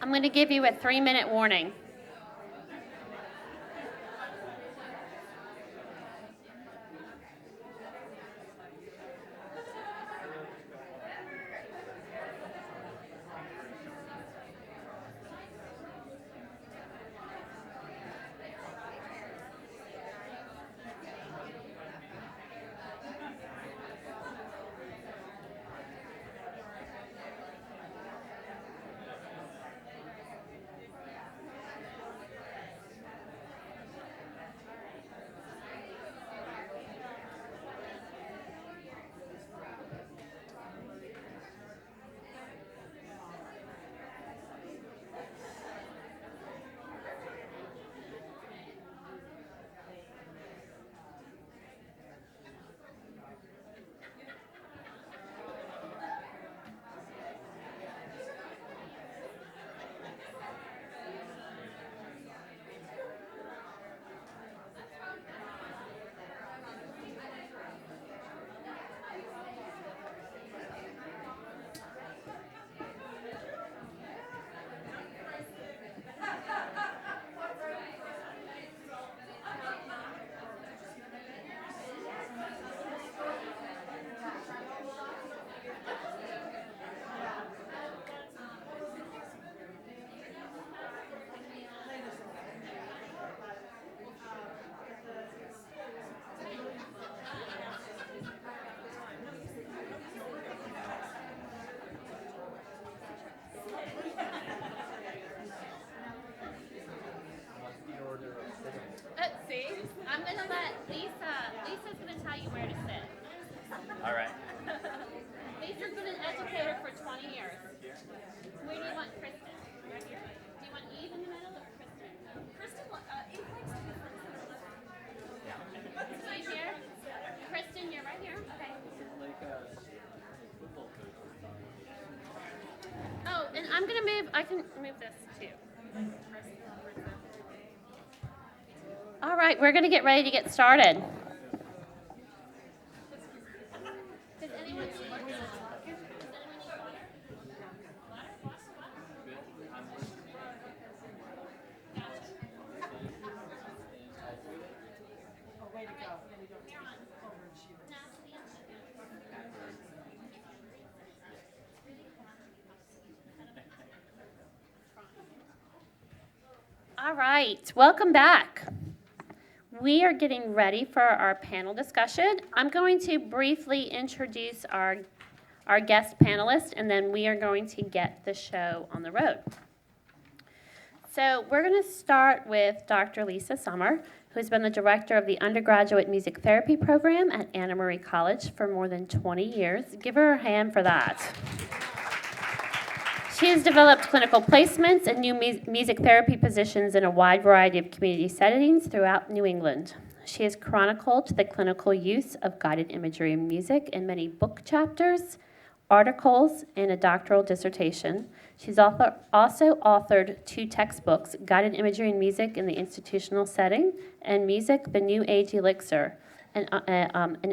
I'm going to give you a 3-minute warning. See, I'm going to let Lisa's going to tell you where to sit. All right. Lisa's been an educator for 20 years. Where do you want Kristen? Right here? Do you want Eve in the middle or Kristen? Kristen, Eve likes to be first. Eve here? Kristen, you're right here? Okay. Oh, and I'm going to I can move this too. All right, we're going to get ready to get started. Does anyone need water? Way to go. All right, welcome back. We are getting ready for our panel discussion. I'm going to briefly introduce our guest panelists, and then we are going to get the show on the road. So we're going to start with Dr. Lisa Sommer, who's been the director of the undergraduate music therapy program at Anna Marie College for more than 20 years. Give her a hand for that. She has developed clinical placements and new music therapy positions in a wide variety of community settings throughout New England. She has chronicled the clinical use of guided imagery in music in many book chapters, articles, and a doctoral dissertation. She's also authored 2 textbooks, Guided Imagery in Music in the Institutional Setting and Music, the New Age Elixir, and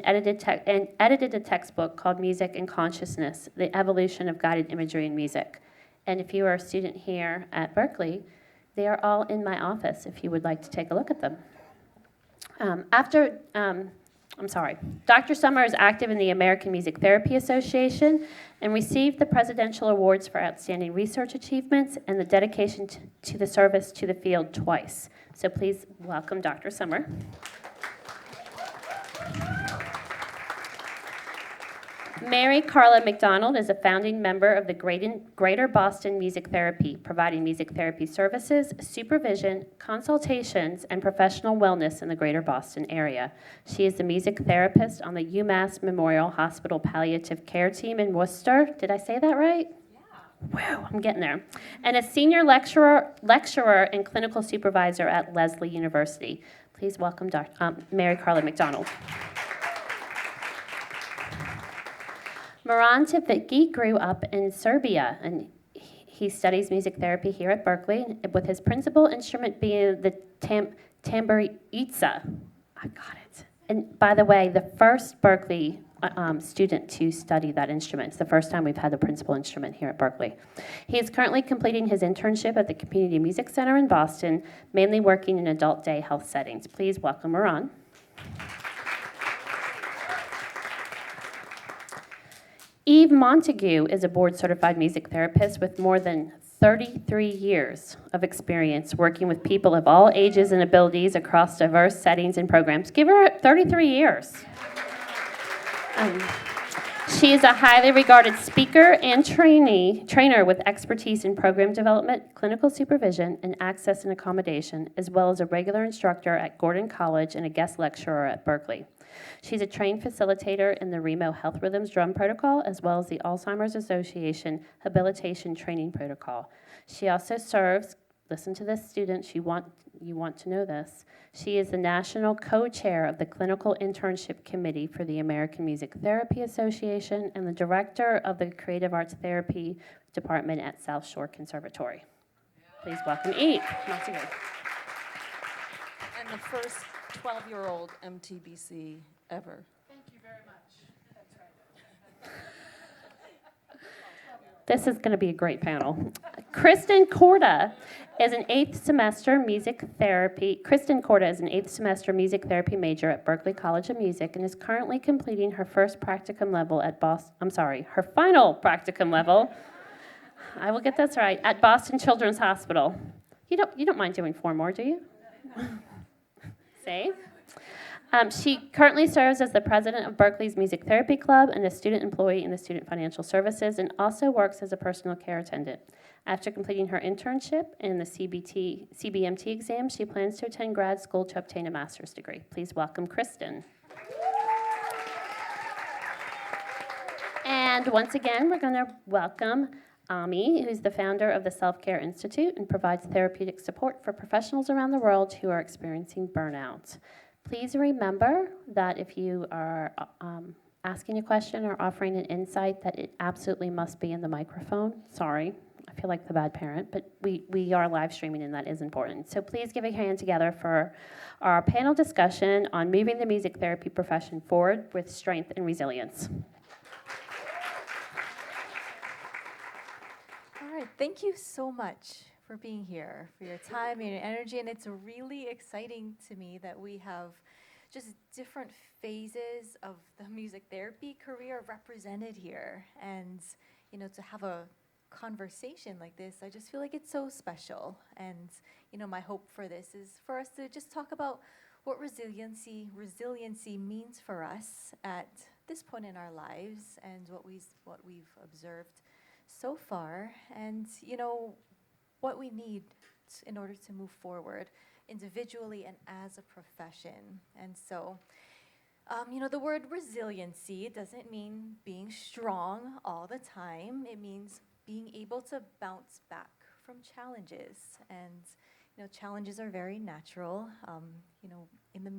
edited a textbook called Music and Consciousness, the Evolution of Guided Imagery in Music. And if you are a student here at Berkeley, they are all in my office if you would like to take a look at them. Dr. Sommer is active in the American Music Therapy Association and received the Presidential Awards for Outstanding Research Achievements and the dedication to the service to the field twice. So please welcome Dr. Sommer. Mary Carla McDonald is a founding member of the Greater Boston Music Therapy, providing music therapy services, supervision, consultations, and professional wellness in the Greater Boston area. She is the music therapist on the UMass Memorial Hospital Palliative Care Team in Worcester. Did I say that right? Yeah. Wow, I'm getting there. And a senior lecturer and clinical supervisor at Lesley University. Please welcome Mary Carla McDonald. Miran Tevicki grew up in Serbia, and he studies music therapy here at Berkeley, with his principal instrument being the tamburica. I got it. And by the way, the first Berkeley student to study that instrument. It's the first time we've had the principal instrument here at Berkeley. He is currently completing his internship at the Community Music Center in Boston, mainly working in adult day health settings. Please welcome her on. Eve Montague is a board-certified music therapist with more than 33 years of experience working with people of all ages and abilities across diverse settings and programs. Give her 33 years. She is a highly regarded speaker and trainer with expertise in program development, clinical supervision, and access and accommodation, as well as a regular instructor at Gordon College and a guest lecturer at Berkeley. She's a trained facilitator in the Remo Health Rhythms Drum Protocol, as well as the Alzheimer's Association Habilitation Training Protocol. She also serves, listen to this, students, you want to know this. She is the national co-chair of the Clinical Internship Committee for the American Music Therapy Association and the director of the Creative Arts Therapy Department at South Shore Conservatory. Please welcome Eve Montague. And the first 12-year-old MTBC ever. Thank you very much. That's right. This is going to be a great panel. Kristen Korda is an 8th semester music therapy major at Berklee College of Music and is currently completing her first practicum level at her final practicum level. I will get this right, at Boston Children's Hospital. You don't mind doing 4 more, do you? Save. She currently serves as the president of Berkeley's Music Therapy Club and a student employee in the Student Financial Services, and also works as a personal care attendant. After completing her internship and the CBMT exam, she plans to attend grad school to obtain a master's degree. Please welcome Kristen. And once again, we're going to welcome Ami, who's the founder of the SelfCare Institute and provides therapeutic support for professionals around the world who are experiencing burnout. Please remember that if you are asking a question or offering an insight, that it absolutely must be in the microphone. Sorry, I feel like the bad parent, but we are live streaming and that is important. So please give a hand together for our panel discussion on moving the music therapy profession forward with strength and resilience. All right, thank you so much for being here, for your time and your energy, and it's really exciting to me that we have just different phases of the music therapy career represented here, and to have a conversation like this, I just feel like it's so special. And my hope for this is for us to just talk about what resiliency means for us at this point in our lives, and what we've observed so far, and what we need in order to move forward individually and as a profession. And so, the word resiliency doesn't mean being strong all the time. It means being able to bounce back from challenges. And, challenges are very natural, in the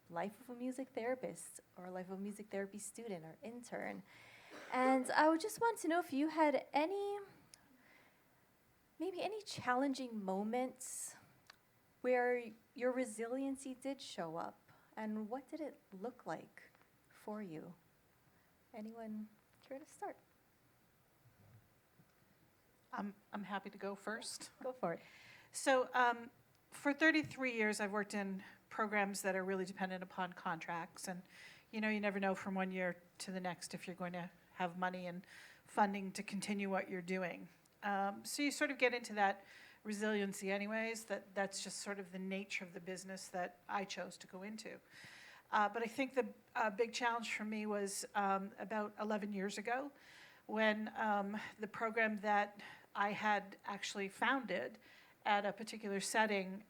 life of a music therapist or life of a music therapy student or intern. And I would just want to know if you had maybe any challenging moments where your resiliency did show up, and what did it look like for you? Anyone care to start? I'm happy to go first. Go for it. So for 33 years, I've worked in programs that are really dependent upon contracts, and you never know from one year to the next if you're going to have money and funding to continue what you're doing. So you sort of get into that resiliency anyways, that's just sort of the nature of the business that I chose to go into. But I think the big challenge for me was about 11 years ago when the program that I had actually founded at a particular setting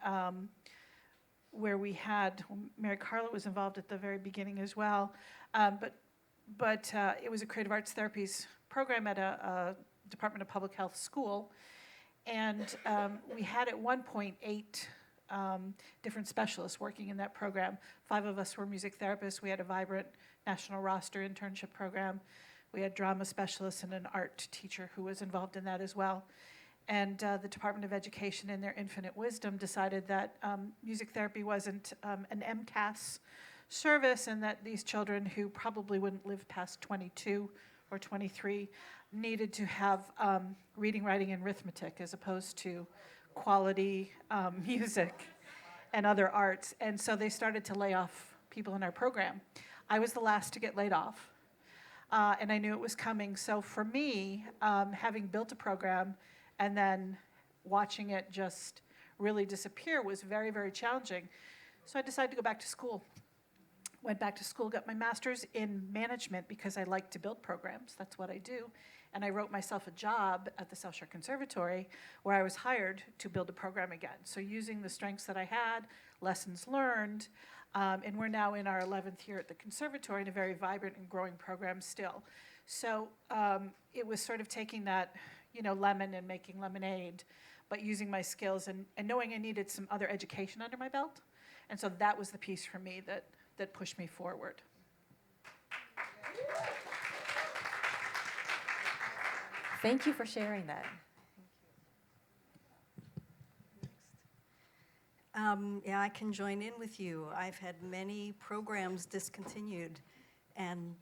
where we had, Mary Carla was involved at the very beginning as well, but it was a creative arts therapies program at a Department of Public Health school, and we had at one point 8 different specialists working in that program. 5 of us were music therapists. We had a vibrant national roster internship program. We had drama specialists and an art teacher who was involved in that as well. And the Department of Education, in their infinite wisdom, decided that music therapy wasn't an MCAS service, and that these children who probably wouldn't live past 22 or 23 needed to have reading, writing, and arithmetic as opposed to quality music and other arts. And so they started to lay off people in our program. I was the last to get laid off, and I knew it was coming. So for me, having built a program and then watching it just really disappear was very, very challenging. So I decided to go back to school. Went back to school, got my master's in management because I like to build programs. That's what I do. And I wrote myself a job at the SelfCare Conservatory where I was hired to build a program again. So using the strengths that I had, lessons learned, and we're now in our 11th year at the conservatory in a very vibrant and growing program still. So it was sort of taking that, lemon and making lemonade, but using my skills and knowing I needed some other education under my belt. And so that was the piece for me that pushed me forward. Thank you for sharing that. Yeah, I can join in with you. I've had many programs discontinued, and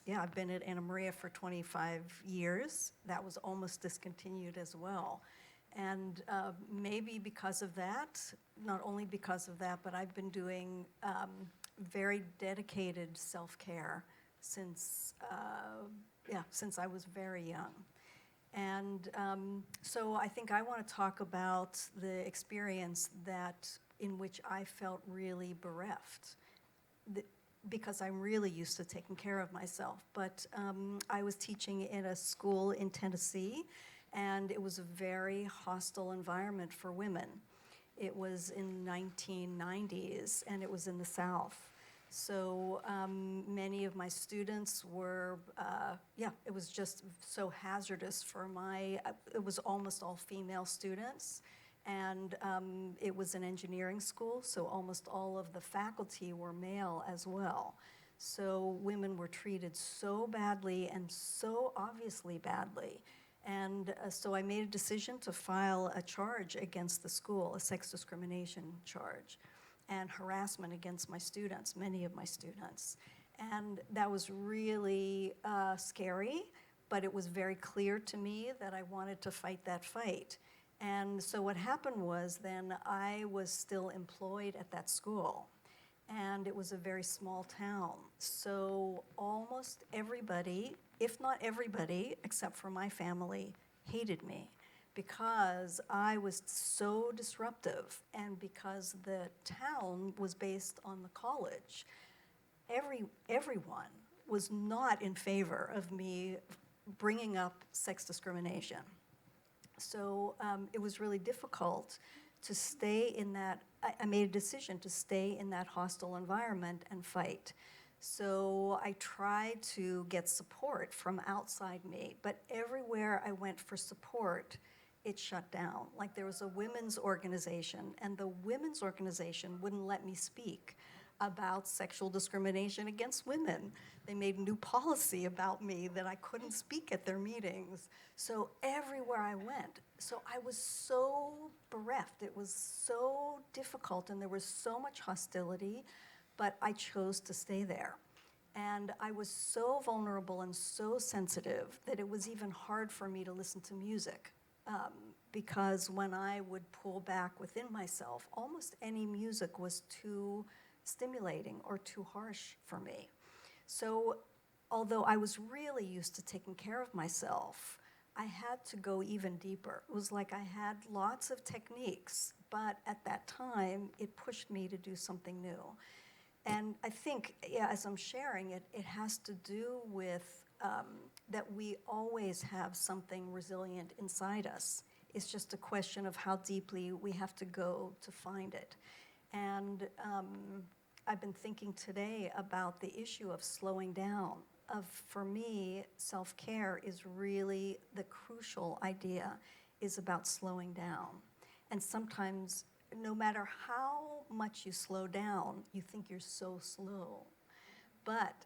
yeah, I've been at Anna Maria for 25 years. That was almost discontinued as well. And maybe because of that, not only because of that, but I've been doing very dedicated self-care since I was very young. And so I think I want to talk about the experience in which I felt really bereft, because I'm really used to taking care of myself. But I was teaching in a school in Tennessee, and it was a very hostile environment for women. It was in the 1990s, and it was in the South. So many of my students were, it was just so hazardous for it was almost all female students. And it was an engineering school, so almost all of the faculty were male as well. So women were treated so badly and so obviously badly. And so I made a decision to file a charge against the school, a sex discrimination charge, and harassment against my students, many of my students. And that was really scary, but it was very clear to me that I wanted to fight that fight. And so what happened was then I was still employed at that school, and it was a very small town. So almost everybody, if not everybody, except for my family, hated me because I was so disruptive, and because the town was based on the college. Everyone was not in favor of me bringing up sex discrimination. So it was really difficult to stay in that. I made a decision to stay in that hostile environment and fight. So I tried to get support from outside me, but everywhere I went for support, it shut down. Like there was a women's organization, and the women's organization wouldn't let me speak about sexual discrimination against women. They made new policy about me that I couldn't speak at their meetings. So everywhere I went, so I was so bereft. It was so difficult, and there was so much hostility, but I chose to stay there. And I was so vulnerable and so sensitive that it was even hard for me to listen to music. Because when I would pull back within myself, almost any music was too stimulating or too harsh for me. So although I was really used to taking care of myself, I had to go even deeper. It was like I had lots of techniques, but at that time, it pushed me to do something new. And I think, as I'm sharing it, it has to do with that we always have something resilient inside us. It's just a question of how deeply we have to go to find it. And I've been thinking today about the issue of slowing down. For me, self-care is really the crucial idea, is about slowing down. And sometimes, no matter how much you slow down, you think you're so slow. But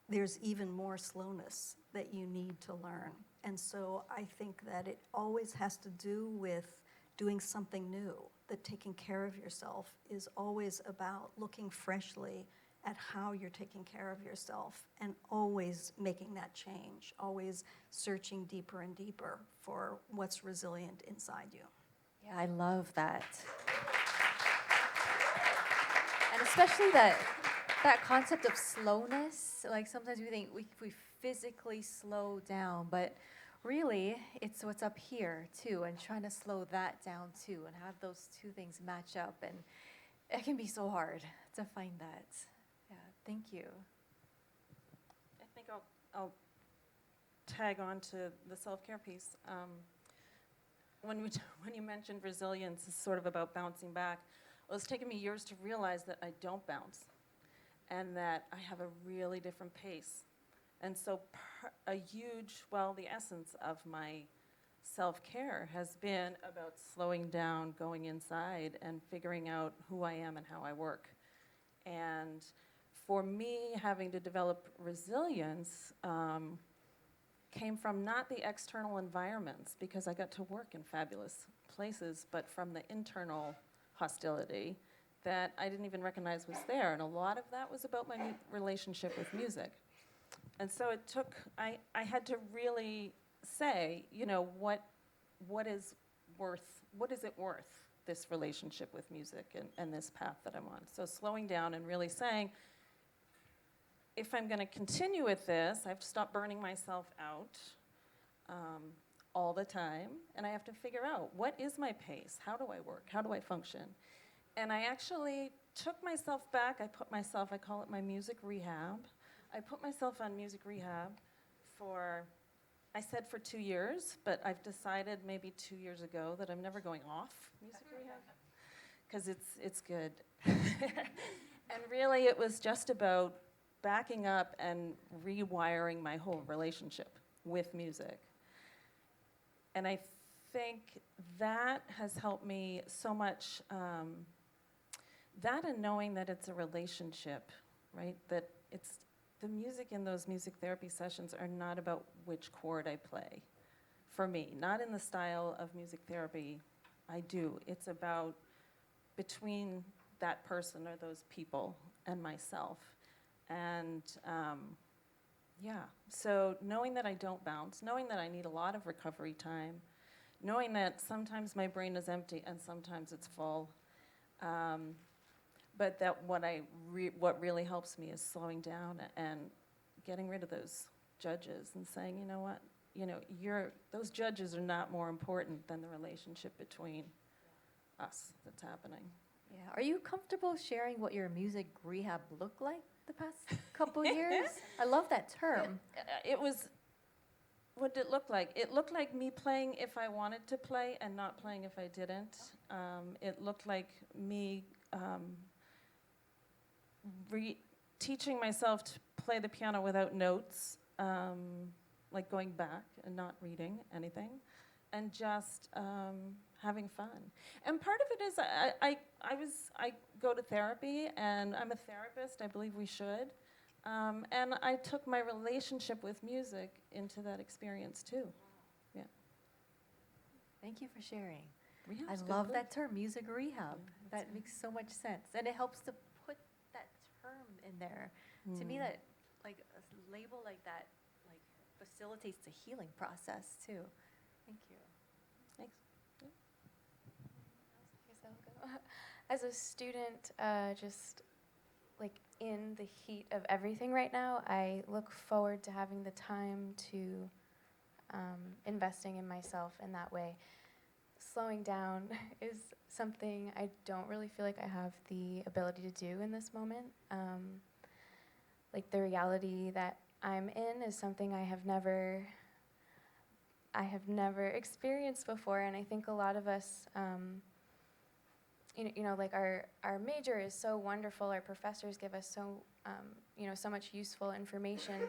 there's even more slowness that you need to learn. And so I think that it always has to do with doing something new, that taking care of yourself is always about looking freshly at how you're taking care of yourself and always making that change, always searching deeper and deeper for what's resilient inside you. Yeah, I love that. And especially that concept of slowness. Like sometimes we think we physically slow down, but really it's what's up here too, and trying to slow that down too, and have those two things match up. And it can be so hard to find that. Yeah, thank you. I think I'll tag on to the self-care piece. When you mentioned resilience is sort of about bouncing back, well, it's taken me years to realize that I don't bounce and that I have a really different pace. And so the essence of my self-care has been about slowing down, going inside, and figuring out who I am and how I work. And for me, having to develop resilience came from not the external environments, because I got to work in fabulous places, but from the internal hostility that I didn't even recognize was there. And a lot of that was about my relationship with music. And so I had to really say, what is it worth, this relationship with music and this path that I'm on? So slowing down and really saying, if I'm going to continue with this, I have to stop burning myself out all the time, and I have to figure out, what is my pace? How do I work? How do I function? And I actually took myself back. I call it my music rehab. I put myself on music rehab for 2 years, but I've decided maybe 2 years ago that I'm never going off music rehab, because it's good. And really, it was just about backing up and rewiring my whole relationship with music. And I think that has helped me so much, that and knowing that it's a relationship, right? That it's the music in those music therapy sessions are not about which chord I play, for me, not in the style of music therapy I do. It's about between that person or those people and myself. And so knowing that I don't bounce, knowing that I need a lot of recovery time, knowing that sometimes my brain is empty and sometimes it's full, but that what really helps me is slowing down and getting rid of those judges and saying, you know what, those judges are not more important than the relationship between us that's happening. Yeah. Are you comfortable sharing what your music rehab looked like the past couple years? I love that term. What did it look like? It looked like me playing if I wanted to play and not playing if I didn't. It looked like me teaching myself to play the piano without notes, like going back and not reading anything, and just having fun. And part of it is I go to therapy, and I'm a therapist. I believe we should. And I took my relationship with music into that experience too. Yeah. Thank you for sharing. Rehab's I good love food. that term, music rehab. Yeah, That makes so much sense. And it helps to put that term in there. To me, that like a label like that like facilitates the healing process too. Thank you. Thanks. As a student, just like in the heat of everything right now, I look forward to having the time to investing in myself in that way. Slowing down is something I don't really feel like I have the ability to do in this moment. Like the reality that I'm in is something I have never experienced before, and I think a lot of us, like our major is so wonderful. Our professors give us so much useful information,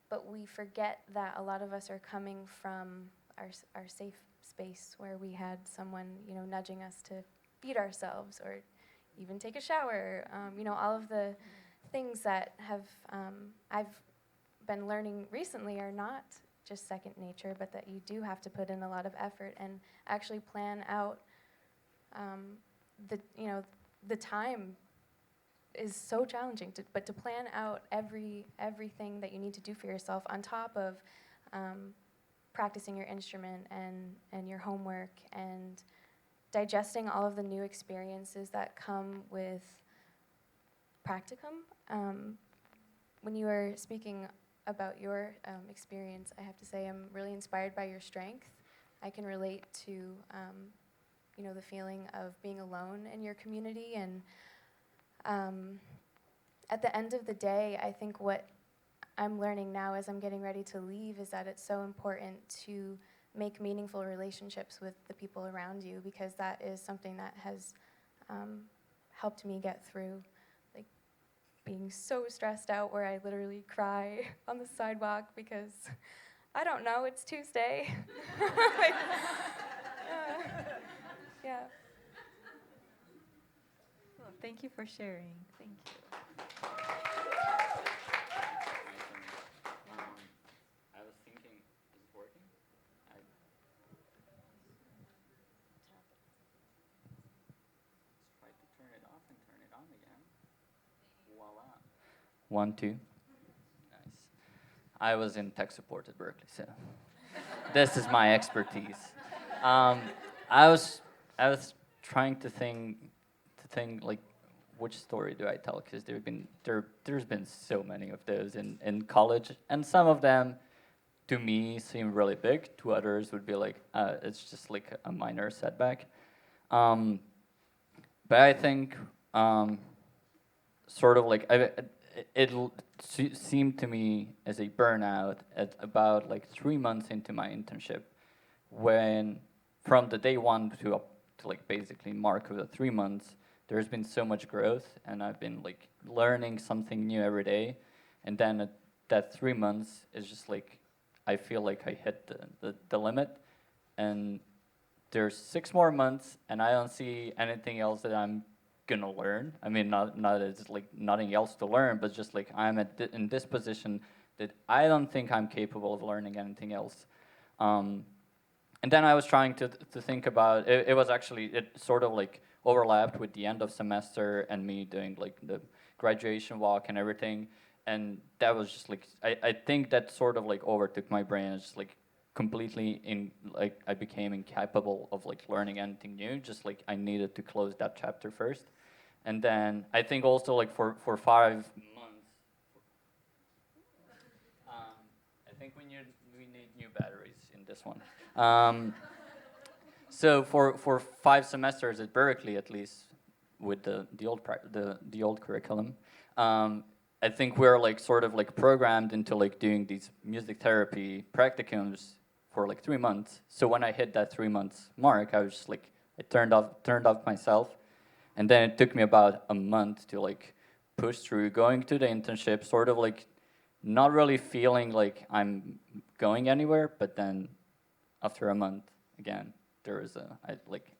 but we forget that a lot of us are coming from our safe space where we had someone, nudging us to feed ourselves or even take a shower. All of the things that I've been learning recently are not just second nature, but that you do have to put in a lot of effort and actually plan out the time is so challenging. But to plan out everything that you need to do for yourself on top of practicing your instrument and your homework and digesting all of the new experiences that come with practicum. When you were speaking about your experience, I have to say I'm really inspired by your strength. I can relate to, the feeling of being alone in your community. And at the end of the day, I think what I'm learning now as I'm getting ready to leave is that it's so important to make meaningful relationships with the people around you, because that is something that has helped me get through being so stressed out where I literally cry on the sidewalk because, I don't know, it's Tuesday. Yeah. Well, thank you for sharing. Thank you. I was thinking, is it working? Let's try to turn it off and turn it on again. Voila. 1, 2. Nice. I was in tech support at Berkeley, so this is my expertise. I was trying to think like, which story do I tell? Because there's been so many of those in college, and some of them, to me, seem really big. To others, would be like, it's just like a minor setback. But I think, sort of like, it seemed to me as a burnout at about like 3 months into my internship, when from the day one to up to like basically mark of the 3 months, there's been so much growth, and I've been like learning something new every day. And then at that 3 months is just like, I feel like I hit the limit, and there's 6 more months, and I don't see anything else that I'm gonna learn. I mean, not as like nothing else to learn, but just like I'm in this position that I don't think I'm capable of learning anything else. And then I was trying to think about, it was actually, it sort of like overlapped with the end of semester and me doing like the graduation walk and everything. And that was just like, I think that sort of like overtook my brain. It's just like completely I became incapable of like learning anything new. Just like I needed to close that chapter first. And then I think also like for 5 months, I think we need new batteries in this one. So for 5 semesters at Berkeley, at least with the old curriculum, I think we're like sort of like programmed into like doing these music therapy practicums for like 3 months. So when I hit that 3 months mark, I was just like, I turned off myself, and then it took me about a month to like push through going to the internship, sort of like not really feeling like I'm going anywhere, but then after a month, again,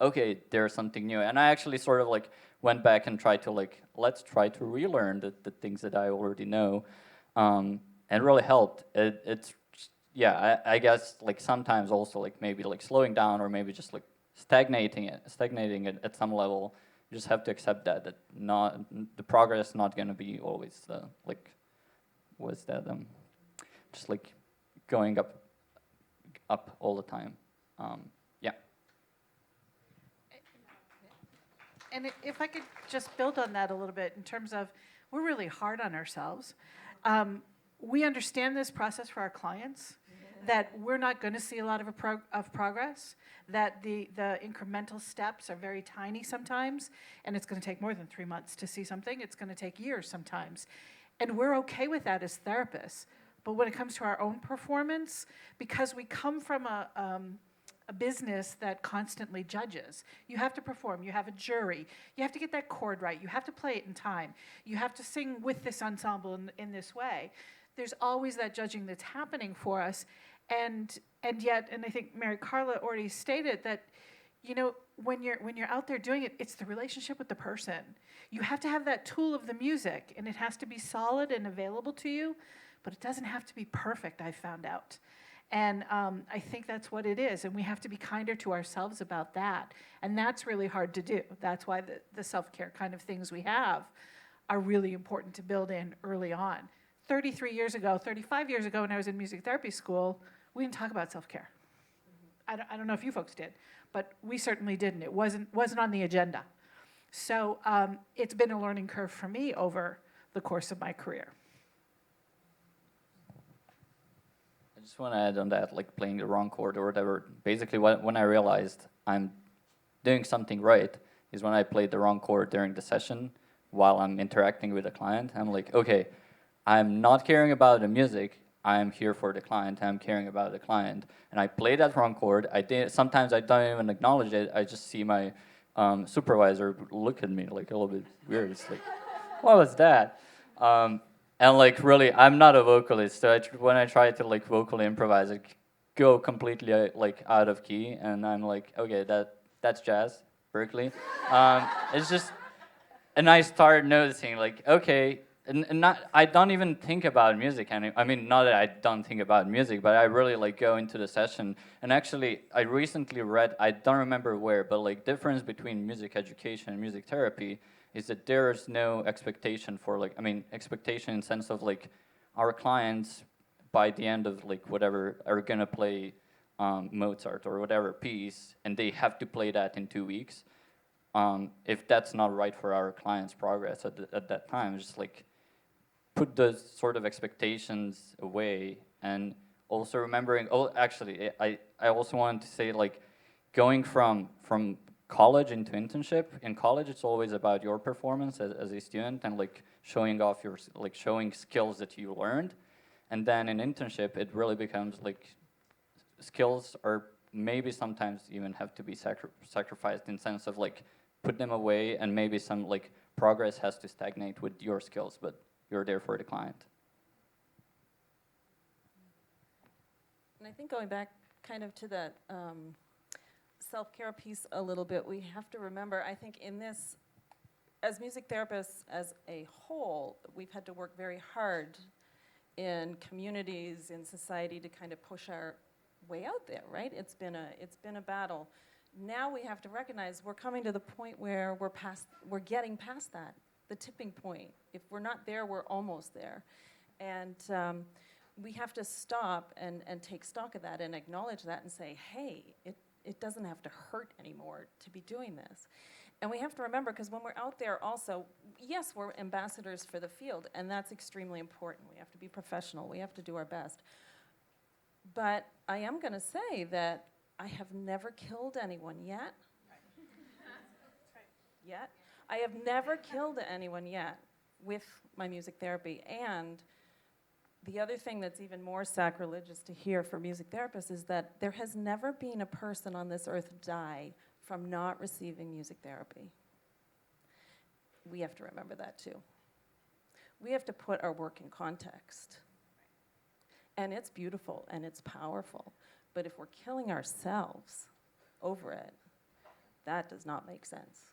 okay, there's something new. And I actually sort of like went back and tried to like, let's try to relearn the things that I already know. And it really helped. I guess like sometimes also like maybe like slowing down, or maybe just like stagnating it at some level. You just have to accept that not the progress not gonna be always just like going up all the time. Yeah. And if I could just build on that a little bit in terms of, we're really hard on ourselves. We understand this process for our clients, that we're not going to see a lot of progress, that the incremental steps are very tiny sometimes, and it's going to take more than 3 months to see something. It's going to take years sometimes. And we're okay with that as therapists. But when it comes to our own performance, because we come from a business that constantly judges. You have to perform, you have a jury, you have to get that chord right, you have to play it in time, you have to sing with this ensemble in this way. There's always that judging that's happening for us, and yet, and I think Mary Carla already stated that, when you're out there doing it, it's the relationship with the person. You have to have that tool of the music, and it has to be solid and available to you, but it doesn't have to be perfect, I've found out. And I think that's what it is, and we have to be kinder to ourselves about that. And that's really hard to do. That's why the self-care kind of things we have are really important to build in early on. 33 years ago, 35 years ago, when I was in music therapy school, we didn't talk about self-care. I don't know if you folks did, but we certainly didn't. It wasn't on the agenda. So it's been a learning curve for me over the course of my career. I just want to add on that, like playing the wrong chord or whatever. Basically, when I realized I'm doing something right is when I played the wrong chord during the session while I'm interacting with the client. I'm like, okay, I'm not caring about the music. I'm here for the client. I'm caring about the client. And I play that wrong chord. Sometimes I don't even acknowledge it. I just see my supervisor look at me like a little bit weird. It's like, what was that? And like really, I'm not a vocalist. So when I try to like vocally improvise, I go completely like out of key. And I'm like, okay, that's jazz, Berkeley. It's just, and I started noticing like, okay, and not, I don't even think about music. I mean, not that I don't think about music, but I really like go into the session. And actually, I recently read, I don't remember where, but like difference between music education and music therapy is that there's no expectation for like, I mean, expectation in sense of like our clients by the end of like whatever are gonna play Mozart or whatever piece, and they have to play that in 2 weeks. If that's not right for our clients' progress at that time, just like put those sort of expectations away, and also remembering. Oh, actually, I also wanted to say like going from college into internship. In college, it's always about your performance as a student and like showing off your like showing skills that you learned, and then in internship, it really becomes like skills are maybe sometimes even have to be sacrificed in sense of like put them away, and maybe some like progress has to stagnate with your skills, but you're there for the client. And I think going back kind of to that self-care piece a little bit, we have to remember, I think in this, as music therapists as a whole, we've had to work very hard in communities, in society to kind of push our way out there, right? It's been a battle. Now we have to recognize we're coming to the point where we're getting past that, the tipping point. If we're not there, we're almost there. And we have to stop and take stock of that and acknowledge that and say, hey, it doesn't have to hurt anymore to be doing this. And we have to remember, because when we're out there also, yes, we're ambassadors for the field, and that's extremely important. We have to be professional. We have to do our best. But I am going to say that I have never killed anyone yet. Yet. I have never killed anyone yet with my music therapy. And the other thing that's even more sacrilegious to hear for music therapists is that there has never been a person on this earth die from not receiving music therapy. We have to remember that too. We have to put our work in context. And it's beautiful and it's powerful. But if we're killing ourselves over it, that does not make sense.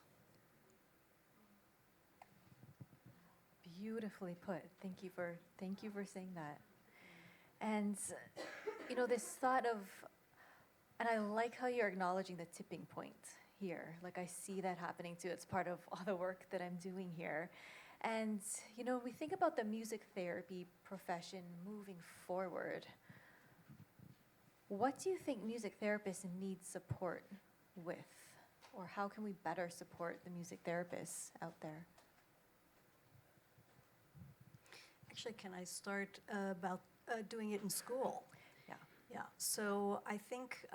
Beautifully put. Thank you for saying that. And you know, this thought of, and I like how you're acknowledging the tipping point here. Like I see that happening too. It's part of all the work that I'm doing here. And you know, we think about the music therapy profession moving forward. What do you think music therapists need support with? Or how can we better support the music therapists out there? Actually, can I start about doing it in school? Yeah. Yeah, so I think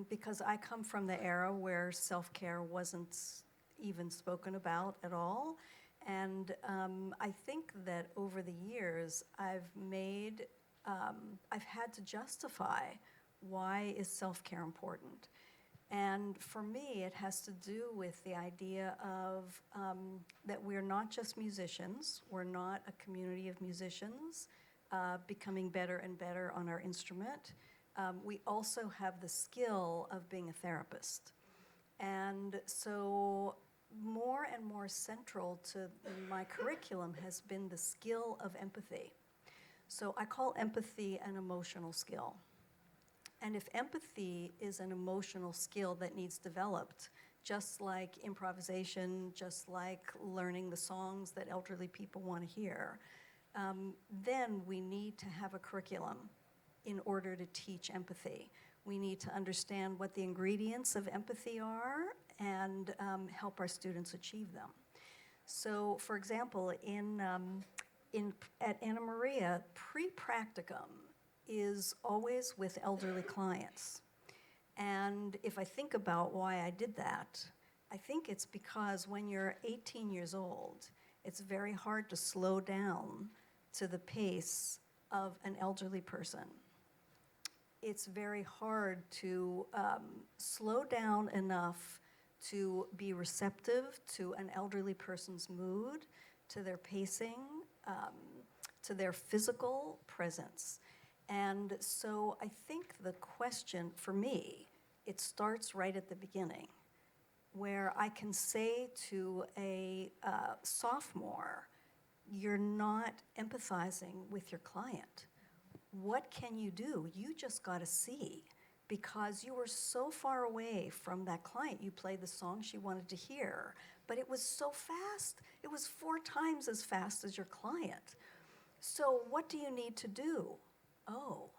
because I come from the era where self-care wasn't even spoken about at all, and I think that over the years I've had to justify why is self-care important. And for me, it has to do with the idea of that we're not just musicians, we're not a community of musicians becoming better and better on our instrument. We also have the skill of being a therapist. And so more and more central to my curriculum has been the skill of empathy. So I call empathy an emotional skill. And if empathy is an emotional skill that needs developed, just like improvisation, just like learning the songs that elderly people want to hear, then we need to have a curriculum in order to teach empathy. We need to understand what the ingredients of empathy are and help our students achieve them. So, for example, at Anna Maria, pre-practicum is always with elderly clients. And if I think about why I did that, I think it's because when you're 18 years old, it's very hard to slow down to the pace of an elderly person. It's very hard to slow down enough to be receptive to an elderly person's mood, to their pacing, to their physical presence. And so I think the question, for me, it starts right at the beginning, where I can say to a sophomore, you're not empathizing with your client. What can you do? You just got to see, because you were so far away from that client. You played the song she wanted to hear, but it was so fast. It was 4 times as fast as your client. So what do you need to do? Oh,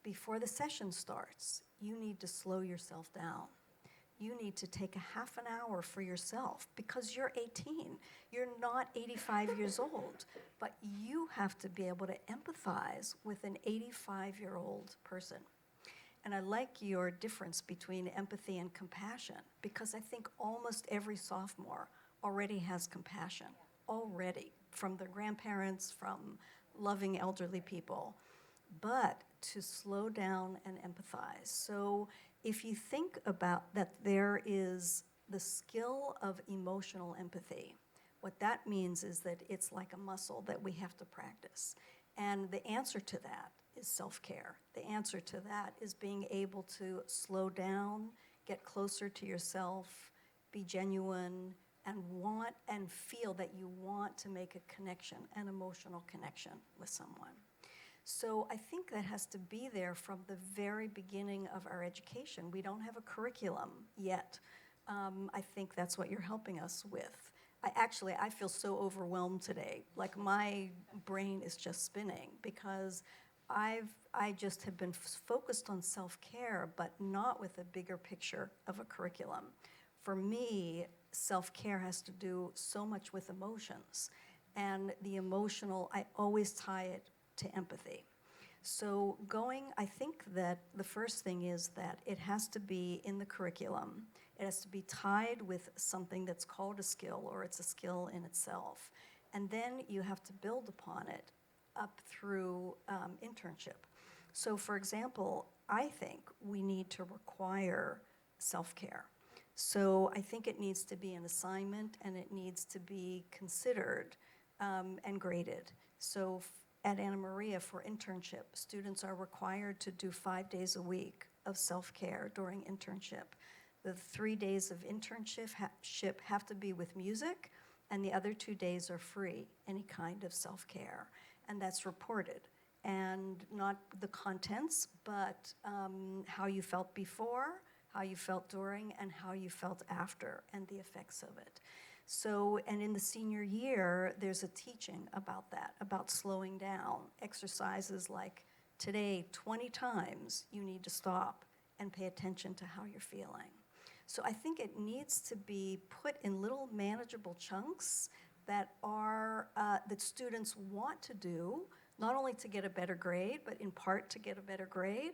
before the session starts, you need to slow yourself down. You need to take a half an hour for yourself, because you're 18. You're not 85 years old, but you have to be able to empathize with an 85-year-old person. And I like your difference between empathy and compassion, because I think almost every sophomore already has compassion, already, from their grandparents, from loving elderly people, but to slow down and empathize. So if you think about that, there is the skill of emotional empathy. What that means is that it's like a muscle that we have to practice. And the answer to that is self-care. The answer to that is being able to slow down, get closer to yourself, be genuine, and want and feel that you want to make a connection, an emotional connection with someone. So I think that has to be there from the very beginning of our education. We don't have a curriculum yet. I think that's what you're helping us with. I feel so overwhelmed today. Like, my brain is just spinning, because I just have been focused on self-care, but not with a bigger picture of a curriculum. For me, self-care has to do so much with emotions. And the emotional, I always tie it to empathy. So I think that the first thing is that it has to be in the curriculum. It has to be tied with something that's called a skill, or it's a skill in itself. And then you have to build upon it up through internship. So, for example, I think we need to require self-care. So I think it needs to be an assignment, and it needs to be considered and graded. So at Anna Maria, for internship, students are required to do 5 days a week of self-care during internship. The 3 days of internship have to be with music, and the other 2 days are free, any kind of self-care. And that's reported. And not the contents, but how you felt before, how you felt during, and how you felt after, and the effects of it. So, and in the senior year, there's a teaching about that, about slowing down. Exercises like, today, 20 times, you need to stop and pay attention to how you're feeling. So I think it needs to be put in little manageable chunks that that students want to do, not only to get a better grade, but in part to get a better grade,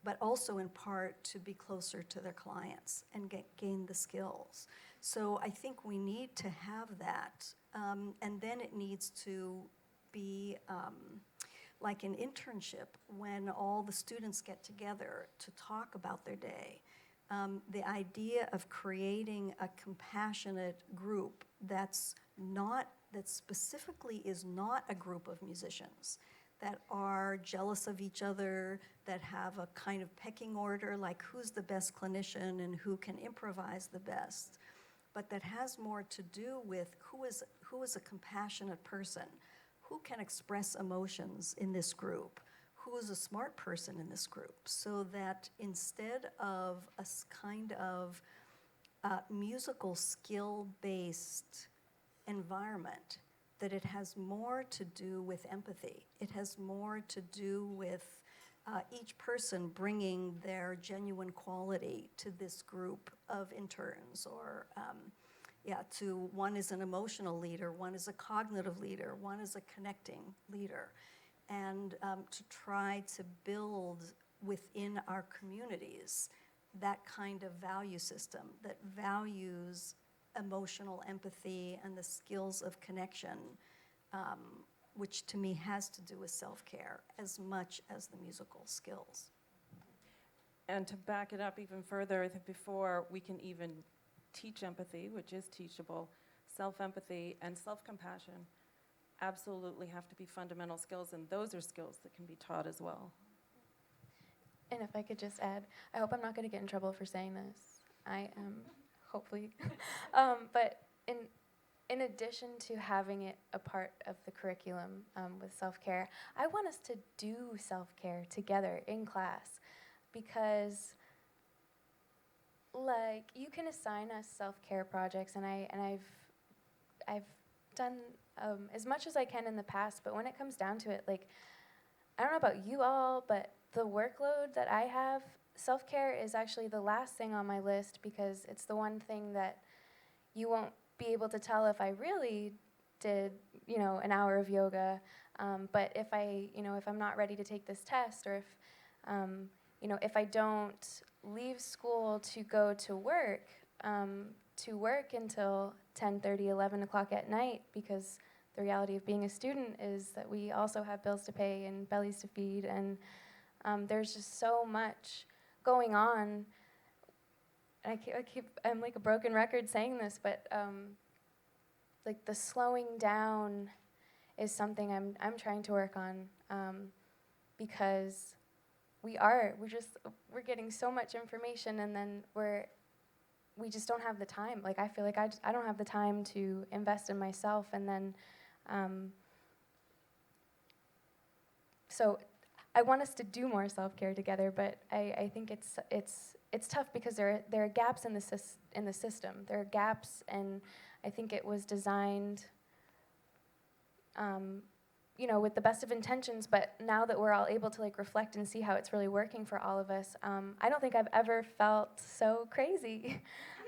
but also in part to be closer to their clients and gain the skills. So I think we need to have that, and then it needs to be like an internship when all the students get together to talk about their day. The idea of creating a compassionate group that specifically is not a group of musicians that are jealous of each other, that have a kind of pecking order, like who's the best clinician and who can improvise the best, but that has more to do with who is a compassionate person, who can express emotions in this group, who is a smart person in this group, so that instead of a kind of musical skill-based environment, that it has more to do with empathy. It has more to do with each person bringing their genuine quality to this group of interns, or to one is an emotional leader, one is a cognitive leader, one is a connecting leader, and to try to build within our communities that kind of value system that values emotional empathy and the skills of connection, which to me has to do with self-care as much as the musical skills. And to back it up even further, I think before we can even teach empathy, which is teachable, self-empathy and self-compassion absolutely have to be fundamental skills, and those are skills that can be taught as well. And if I could just add, I hope I'm not going to get in trouble for saying this. I am, hopefully. But in addition to having it a part of the curriculum with self-care, I want us to do self-care together in class, because like you can assign us self-care projects, and I've done as much as I can in the past, but when it comes down to it, like, I don't know about you all, but the workload that I have, self-care is actually the last thing on my list, because it's the one thing that you won't be able to tell if I really did, an hour of yoga. But if I'm not ready to take this test, or if I don't leave school to go to work until 10:30, 11 o'clock at night, because the reality of being a student is that we also have bills to pay and bellies to feed, and there's just so much going on. I'm like a broken record saying this, but like the slowing down is something I'm trying to work on, because we're getting so much information, and then we just don't have the time. Like, I feel like I don't have the time to invest in myself, and then so I want us to do more self-care together, but I think it's tough, because there are gaps in the system. There are gaps, and I think it was designed with the best of intentions, but now that we're all able to reflect and see how it's really working for all of us, I don't think I've ever felt so crazy.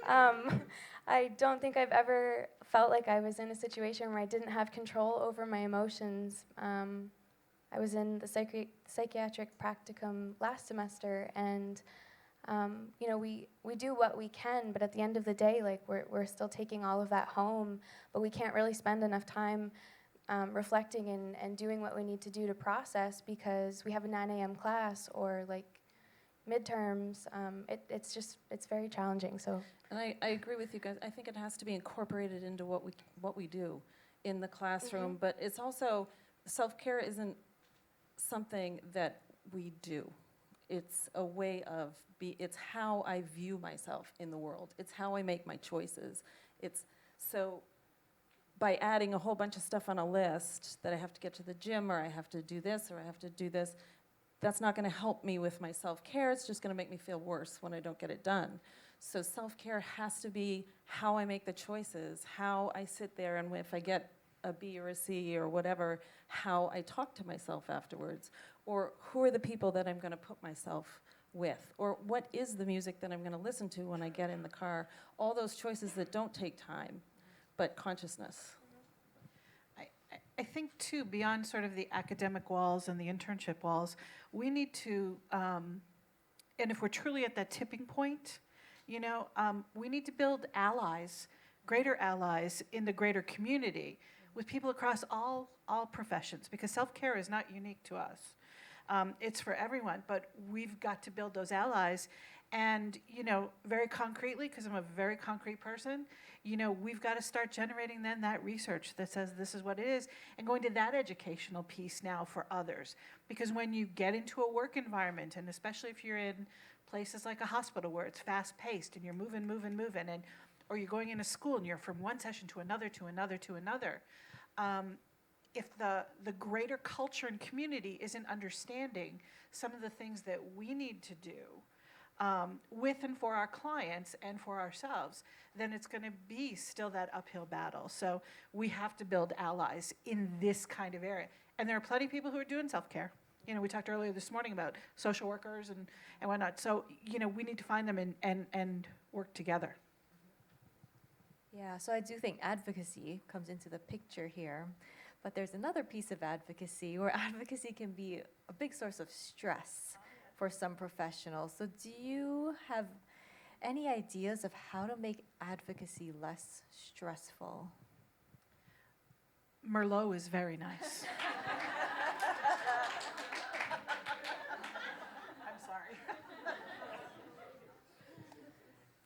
I don't think I've ever felt like I was in a situation where I didn't have control over my emotions. I was in the psychiatric practicum last semester, and we do what we can, but at the end of the day, we're still taking all of that home, but we can't really spend enough time reflecting and doing what we need to do to process, because we have a 9 a.m. class, or midterms. It's very challenging. So, And I agree with you guys. I think it has to be incorporated into what we do in the classroom, but it's also, self-care isn't something that we do. It's a way of it's how I view myself in the world. It's how I make my choices. So by adding a whole bunch of stuff on a list that I have to get to the gym, or I have to do this, or I have to do this, that's not going to help me with my self-care. It's just going to make me feel worse when I don't get it done. So self-care has to be how I make the choices, how I sit there, and if I get a B or a C or whatever, how I talk to myself afterwards, or who are the people that I'm going to put myself with, or what is the music that I'm going to listen to when I get in the car. All those choices that don't take time, but consciousness. I think, too, beyond sort of the academic walls and the internship walls, we need to, and if we're truly at that tipping point, we need to build allies, greater allies in the greater community with people across all professions, because self-care is not unique to us. It's for everyone, but we've got to build those allies. And, very concretely, because I'm a very concrete person, we've got to start generating then that research that says this is what it is, and going to that educational piece now for others. Because when you get into a work environment, and especially if you're in places like a hospital where it's fast-paced and you're moving, and or you're going into school and you're from one session to another, if the greater culture and community isn't understanding some of the things that we need to do, with and for our clients and for ourselves, then it's going to be still that uphill battle. So we have to build allies in this kind of area. And there are plenty of people who are doing self-care. You know, we talked earlier this morning about social workers and whatnot. So, you know, we need to find them and work together. Yeah, so I do think advocacy comes into the picture here. But there's another piece of advocacy where advocacy can be a big source of stress for some professionals. So do you have any ideas of how to make advocacy less stressful? Merlot is very nice. I'm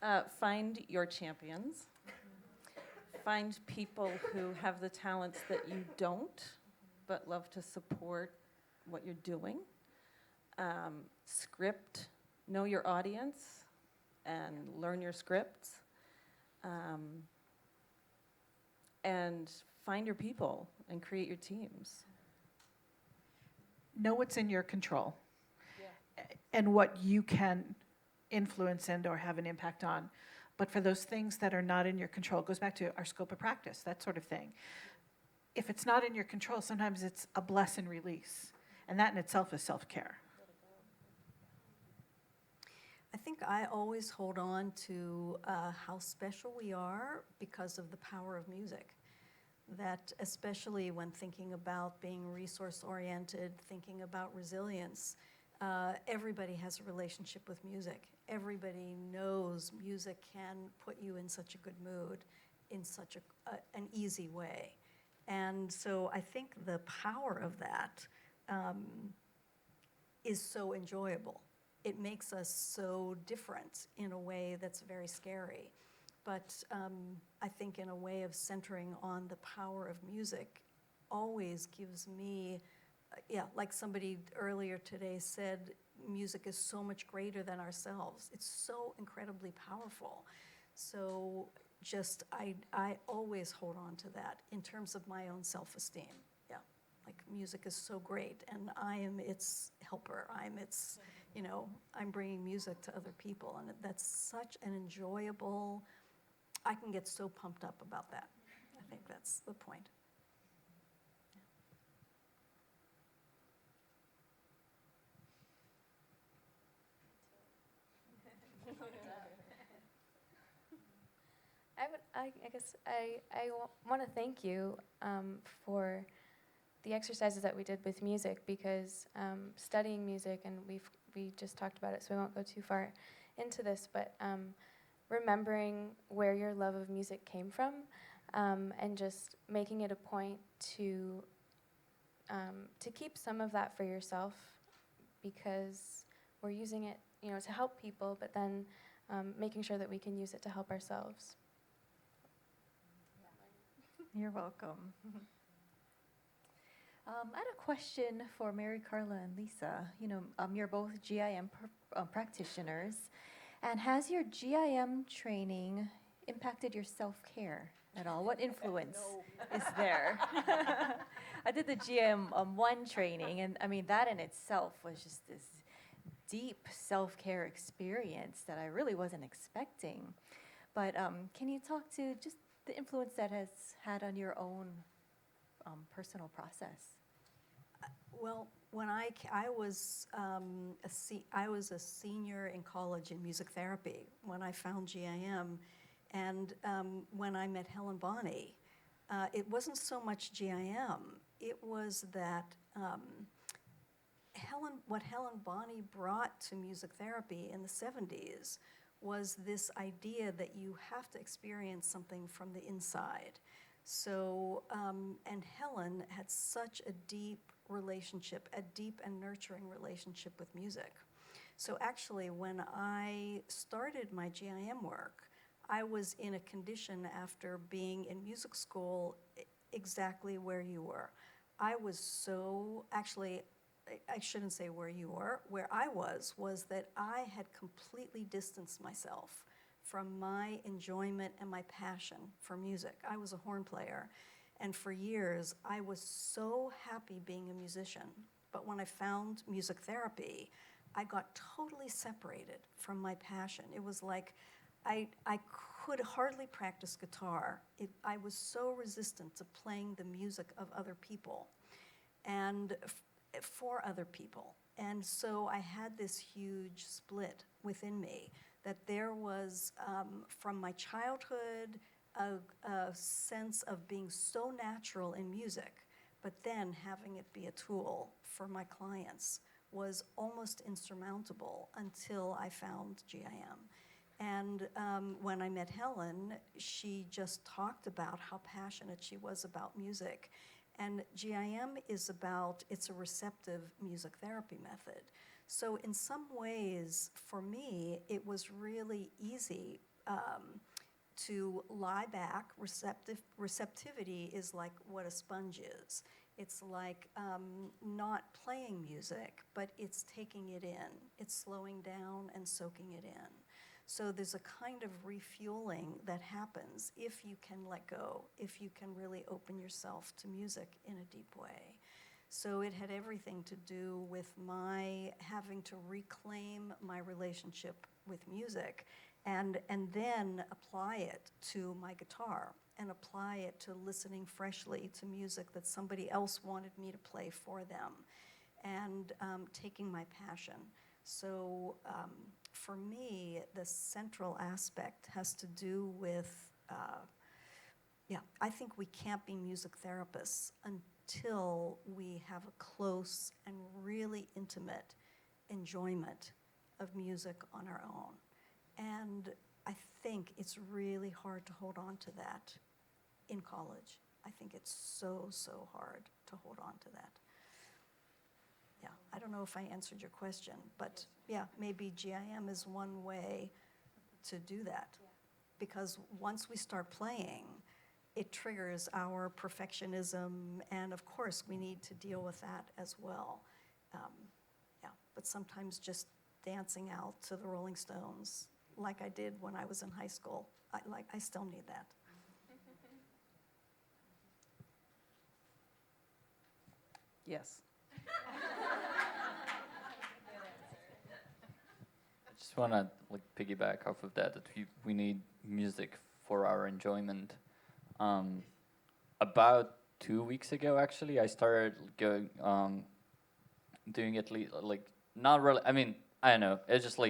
sorry. Find your champions. Find people who have the talents that you don't, but love to support what you're doing. Script, know your audience, and learn your scripts. And find your people and create your teams. Know what's in your control and what you can influence and or have an impact on. But for those things that are not in your control, it goes back to our scope of practice, that sort of thing. If it's not in your control, sometimes it's a bless and release. And that in itself is self-care. I think I always hold on to how special we are because of the power of music. That especially when thinking about being resource-oriented, thinking about resilience, everybody has a relationship with music. Everybody knows music can put you in such a good mood in such an easy way. And so I think the power of that is so enjoyable. It makes us so different in a way that's very scary. But I think in a way of centering on the power of music always gives me, like somebody earlier today said, music is so much greater than ourselves. It's so incredibly powerful. So just, I always hold on to that in terms of my own self-esteem. Yeah, like music is so great and I am its helper. I'm its, I'm bringing music to other people, and that's such an enjoyable, I can get so pumped up about that. I think that's the point. I guess I want to thank you for the exercises that we did with music, because studying music, and we just talked about it, so we won't go too far into this, but remembering where your love of music came from, and just making it a point to keep some of that for yourself, because we're using it, to help people, but then making sure that we can use it to help ourselves. You're welcome. I had a question for Mary Carla and Lisa. You're both GIM practitioners. And has your GIM training impacted your self-care at all? What influence is there? I did the GIM 1 training, and I mean, that in itself was just this deep self-care experience that I really wasn't expecting. But can you talk to just the influence that has had on your own personal process? Well, when I was I was a senior in college in music therapy when I found GIM, and when I met Helen Bonnie, it wasn't so much GIM. It was that what Helen Bonnie brought to music therapy in the 70s was this idea that you have to experience something from the inside. So, and Helen had such a deep relationship, a deep and nurturing relationship with music. So actually, when I started my GIM work, I was in a condition after being in music school exactly where you were. I was so, actually, I shouldn't say where you were. Where I was that I had completely distanced myself from my enjoyment and my passion for music. I was a horn player, and for years I was so happy being a musician. But when I found music therapy, I got totally separated from my passion. It was like I could hardly practice guitar. I was so resistant to playing the music of other people and for other people. And so I had this huge split within me that there was, from my childhood, a sense of being so natural in music, but then having it be a tool for my clients was almost insurmountable until I found GIM. And when I met Helen, she just talked about how passionate she was about music. And GIM is it's a receptive music therapy method. So in some ways, for me, it was really easy to lie back. Receptivity is like what a sponge is. It's like not playing music, but it's taking it in. It's slowing down and soaking it in. So there's a kind of refueling that happens if you can let go, if you can really open yourself to music in a deep way. So it had everything to do with my having to reclaim my relationship with music and then apply it to my guitar and apply it to listening freshly to music that somebody else wanted me to play for them and taking my passion. So for me, the central aspect has to do with, I think we can't be music therapists until we have a close and really intimate enjoyment of music on our own. And I think it's really hard to hold on to that in college. I think it's so, so hard to hold on to that. Yeah, I don't know if I answered your question, but yeah, maybe GIM is one way to do that. Because once we start playing, it triggers our perfectionism, and of course we need to deal with that as well. But sometimes just dancing out to the Rolling Stones, like I did when I was in high school, I still need that. Yes. I just want to piggyback off of that we need music for our enjoyment. About 2 weeks ago, actually, I started doing it not really. I mean, I don't know. It's just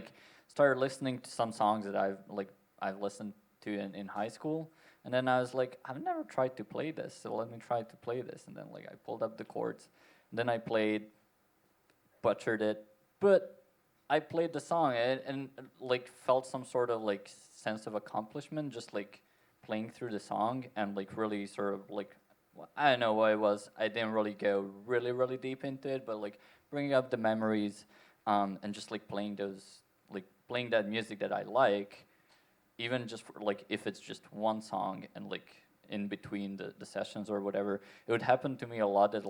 started listening to some songs that I've listened to in high school, and then I was like, I've never tried to play this, so let me try to play this. And then I pulled up the chords, and then I played, butchered it, but I played the song and felt some sort of sense of accomplishment just playing through the song and really sort of I don't know what it was. I didn't really go really deep into it, but bringing up the memories and just playing those playing that music that I like, even just for, if it's just one song and in between the sessions or whatever, it would happen to me a lot that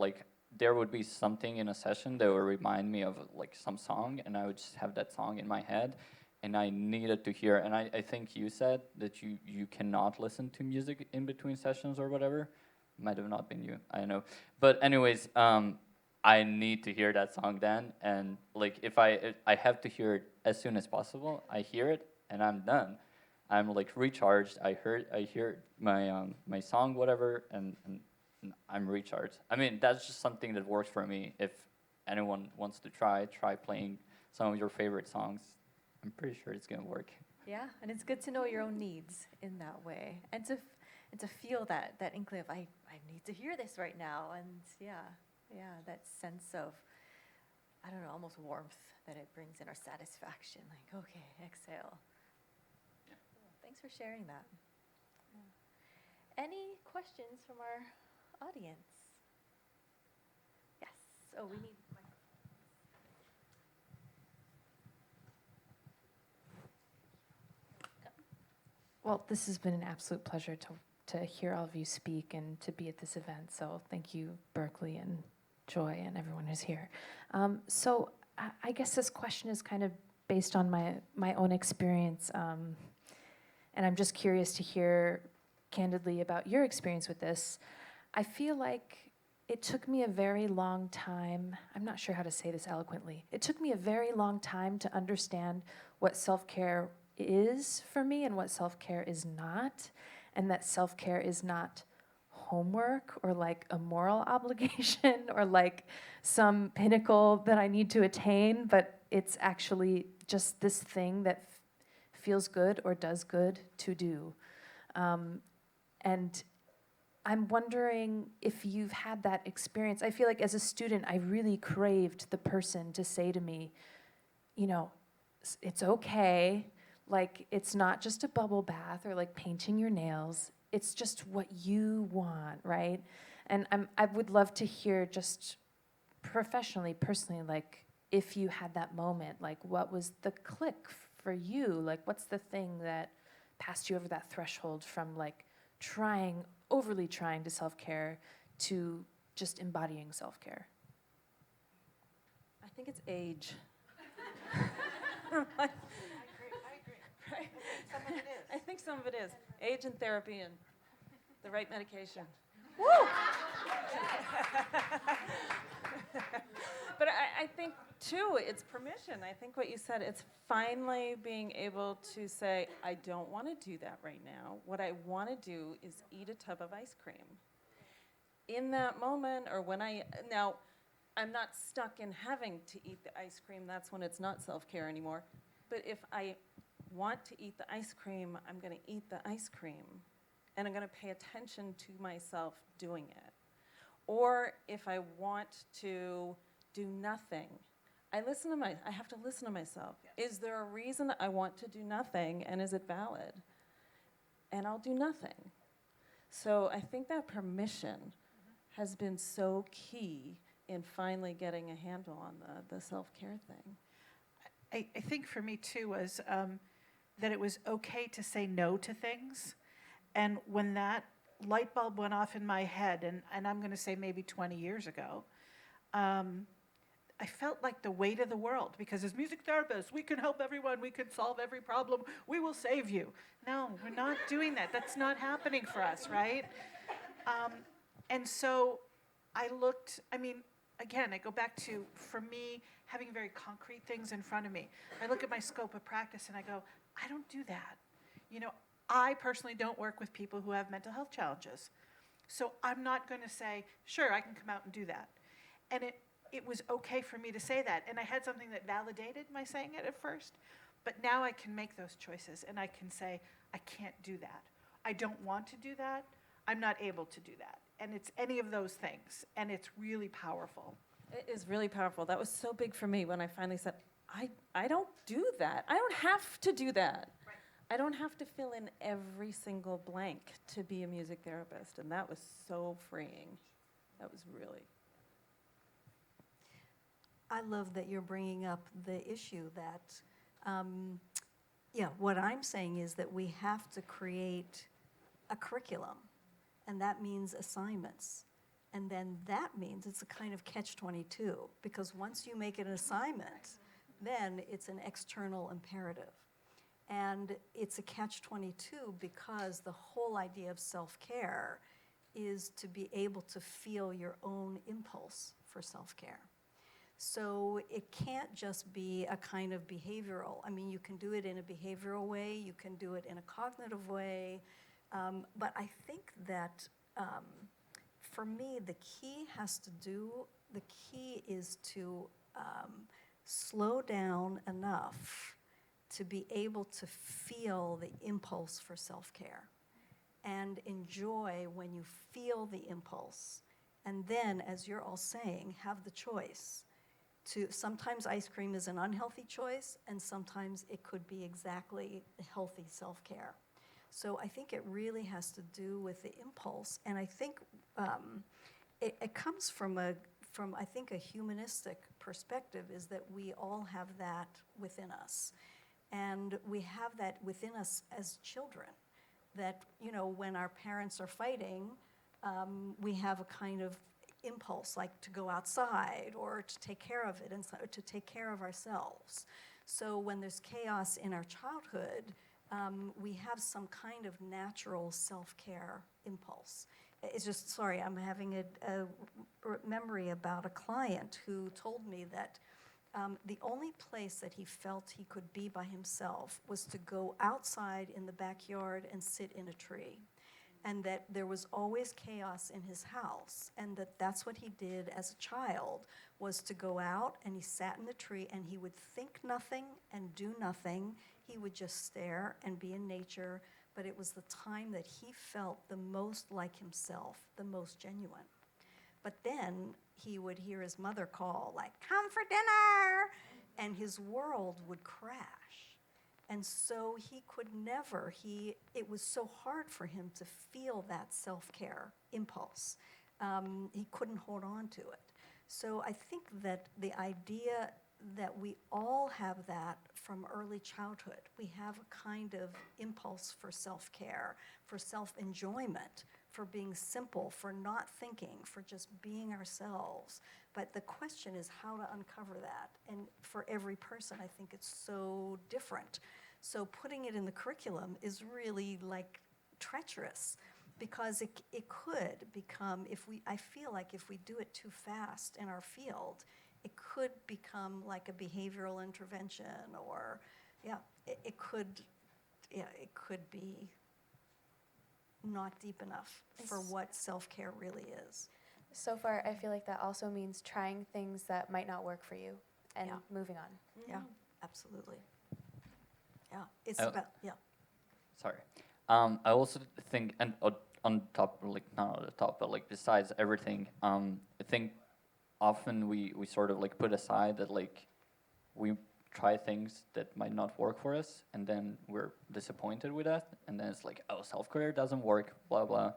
there would be something in a session that would remind me of some song, and I would just have that song in my head, and I needed to hear. And I think you said that you cannot listen to music in between sessions or whatever. Might have not been you, I don't know. But anyways, I need to hear that song then, and if I have to hear it as soon as possible, I hear it and I'm done. I'm recharged. I hear my song, whatever, and I'm recharged. I mean, that's just something that works for me. If anyone wants to try playing some of your favorite songs. I'm pretty sure it's gonna work. Yeah, and it's good to know your own needs in that way, and to feel that inkling of I need to hear this right now, and that sense of, I don't know, almost warmth that it brings in, our satisfaction. Okay, exhale. Yeah. Thanks for sharing that. Yeah. Any questions from our audience? Yes. Oh, we need. Well, this has been an absolute pleasure to hear all of you speak and to be at this event. So thank you, Berkeley and Joy and everyone who's here. So I guess this question is kind of based on my own experience. And I'm just curious to hear candidly about your experience with this. I feel like it took me a very long time. I'm not sure how to say this eloquently. It took me a very long time to understand what self-care is for me and what self-care is not, and that self-care is not homework or like a moral obligation or like some pinnacle that I need to attain, but it's actually just this thing that feels good or does good to do. And I'm wondering if you've had that experience. I feel like as a student, I really craved the person to say to me, you know, it's okay. Like, it's not just a bubble bath or like painting your nails. It's just what you want, right? And I would love to hear just professionally, personally, like, if you had that moment, like, what was the click for you? Like, what's the thing that passed you over that threshold from like overly trying to self-care to just embodying self-care? I think it's age. I agree. Right? Some of it is. I think some of it is. Age and therapy and the right medication. But I think, too, it's permission. I think what you said, it's finally being able to say, I don't want to do that right now. What I want to do is eat a tub of ice cream. In that moment, or when now, I'm not stuck in having to eat the ice cream. That's when it's not self-care anymore. But if I want to eat the ice cream, I'm going to eat the ice cream. And I'm going to pay attention to myself doing it. Or if I want to do nothing, I have to listen to myself. Yes. Is there a reason I want to do nothing, and is it valid? And I'll do nothing. So I think that permission has been so key in finally getting a handle on the self-care thing. I think for me too was that it was okay to say no to things. And when that light bulb went off in my head, and I'm going to say maybe 20 years ago, I felt like the weight of the world, because as music therapists, we can help everyone, we can solve every problem, we will save you. No, we're not doing that. That's not happening for us, right? And so I again, I go back to, for me, having very concrete things in front of me. I look at my scope of practice and I go, I don't do that. I personally don't work with people who have mental health challenges. So I'm not going to say, sure, I can come out and do that. And it was okay for me to say that. And I had something that validated my saying it at first. But now I can make those choices and I can say, I can't do that. I don't want to do that. I'm not able to do that. And it's any of those things. And it's really powerful. It is really powerful. That was so big for me when I finally said, I don't do that. I don't have to do that. Right. I don't have to fill in every single blank to be a music therapist. And that was so freeing. That was really. I love that you're bringing up the issue that, what I'm saying is that we have to create a curriculum, and that means assignments. And then that means it's a kind of catch-22, because once you make it an assignment, then it's an external imperative. And it's a catch-22 because the whole idea of self-care is to be able to feel your own impulse for self-care. So it can't just be a kind of behavioral. I mean, you can do it in a behavioral way, you can do it in a cognitive way, but I think that for me, the key is to slow down enough to be able to feel the impulse for self-care and enjoy when you feel the impulse. And then, as you're all saying, have the choice. Sometimes ice cream is an unhealthy choice, and sometimes it could be exactly healthy self-care. So I think it really has to do with the impulse, and I think it comes from I think a humanistic perspective, is that we all have that within us, and we have that within us as children. That when our parents are fighting, we have a kind of impulse, like to go outside or to take care of it and to take care of ourselves. So when there's chaos in our childhood, we have some kind of natural self-care impulse. it's just, sorry, I'm having a memory about a client who told me that the only place that he felt he could be by himself was to go outside in the backyard and sit in a tree. And that there was always chaos in his house, and that's what he did as a child, was to go out and he sat in the tree and he would think nothing and do nothing. He would just stare and be in nature, but it was the time that he felt the most like himself, the most genuine. But then he would hear his mother call, like, "Come for dinner," and his world would crash. And so he could never, it was so hard for him to feel that self-care impulse. He couldn't hold on to it. So I think that the idea that we all have that from early childhood, we have a kind of impulse for self-care, for self-enjoyment, for being simple, for not thinking, for just being ourselves. But the question is how to uncover that. And for every person, I think it's so different. So putting it in the curriculum is really like treacherous, because it could become, I feel like if we do it too fast in our field, it could become like a behavioral intervention, or it could be not deep enough for what self-care really is. So far, I feel like that also means trying things that might not work for you and Yeah. moving on. Yeah, absolutely. Yeah, it's Oh. about, Sorry. I also think, and on top, like not on the top, but like besides everything, I think often we sort of like put aside that like we try things that might not work for us, and then we're disappointed with that, and then it's like, oh, self-care doesn't work, blah blah,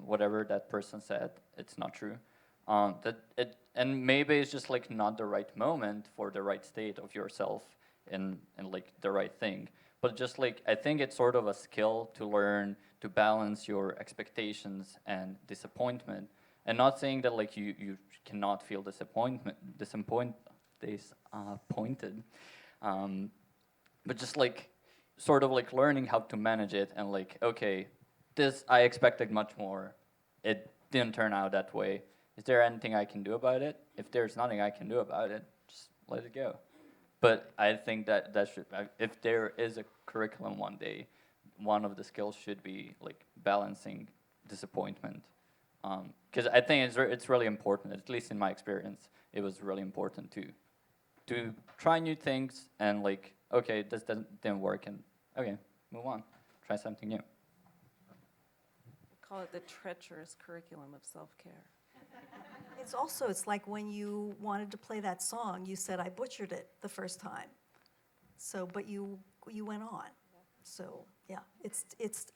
whatever that person said, it's not true. And maybe it's just like not the right moment for the right state of yourself and like the right thing. But just like, I think it's sort of a skill to learn to balance your expectations and disappointment. And not saying that like you cannot feel disappointed, but just like sort of like learning how to manage it, and like, okay, this I expected much more. It didn't turn out that way. Is there anything I can do about it? If there's nothing I can do about it, just let it go. But I think that should, if there is a curriculum one day, one of the skills should be like balancing disappointment. Because I think it's really important, at least in my experience, it was really important to try new things and like, okay, this didn't work, and okay, move on, try something new. Call it the treacherous curriculum of self-care. it's like when you wanted to play that song, you said, I butchered it the first time. So, but you went on. So, yeah, it's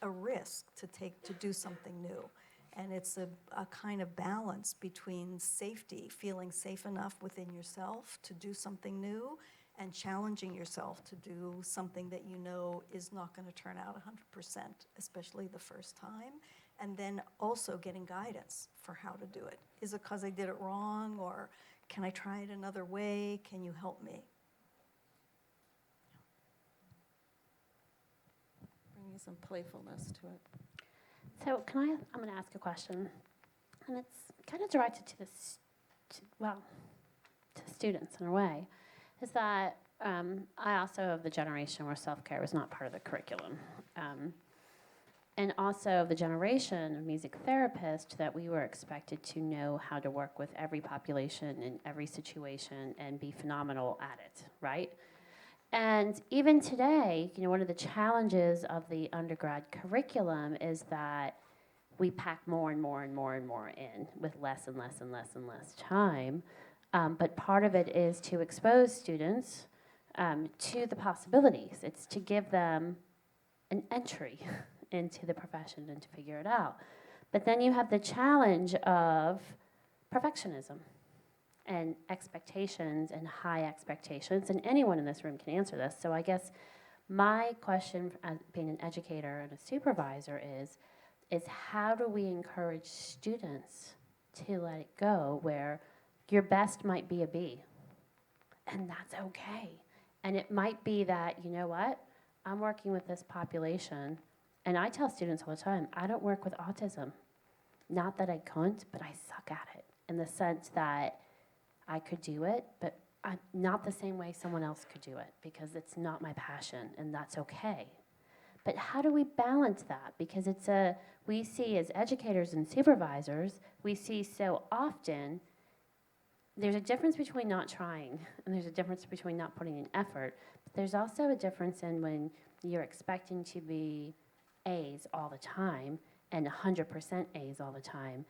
a risk to do something new. And it's a kind of balance between safety, feeling safe enough within yourself to do something new, and challenging yourself to do something that you know is not going to turn out 100%, especially the first time. And then also getting guidance for how to do it. Is it because I did it wrong, or can I try it another way? Can you help me? Bringing some playfulness to it. So I'm going to ask a question, and it's kind of directed to to students in a way, is that I also of the generation where self-care was not part of the curriculum. And also of the generation of music therapists that we were expected to know how to work with every population in every situation and be phenomenal at it, right? And even today, one of the challenges of the undergrad curriculum is that we pack more and more and more and more in with less and less and less and less time. But part of it is to expose students to the possibilities. It's to give them an entry into the profession and to figure it out. But then you have the challenge of perfectionism and expectations and high expectations, and anyone in this room can answer this. So I guess my question as being an educator and a supervisor is how do we encourage students to let it go, where your best might be a B, and that's okay. And it might be that, you know what, I'm working with this population, and I tell students all the time, I don't work with autism. Not that I couldn't, but I suck at it in the sense that I could do it, but not the same way someone else could do it because it's not my passion, and that's okay. But how do we balance that? Because we see as educators and supervisors, we see so often there's a difference between not trying and there's a difference between not putting in effort. But there's also a difference in when you're expecting to be A's all the time and 100% A's all the time,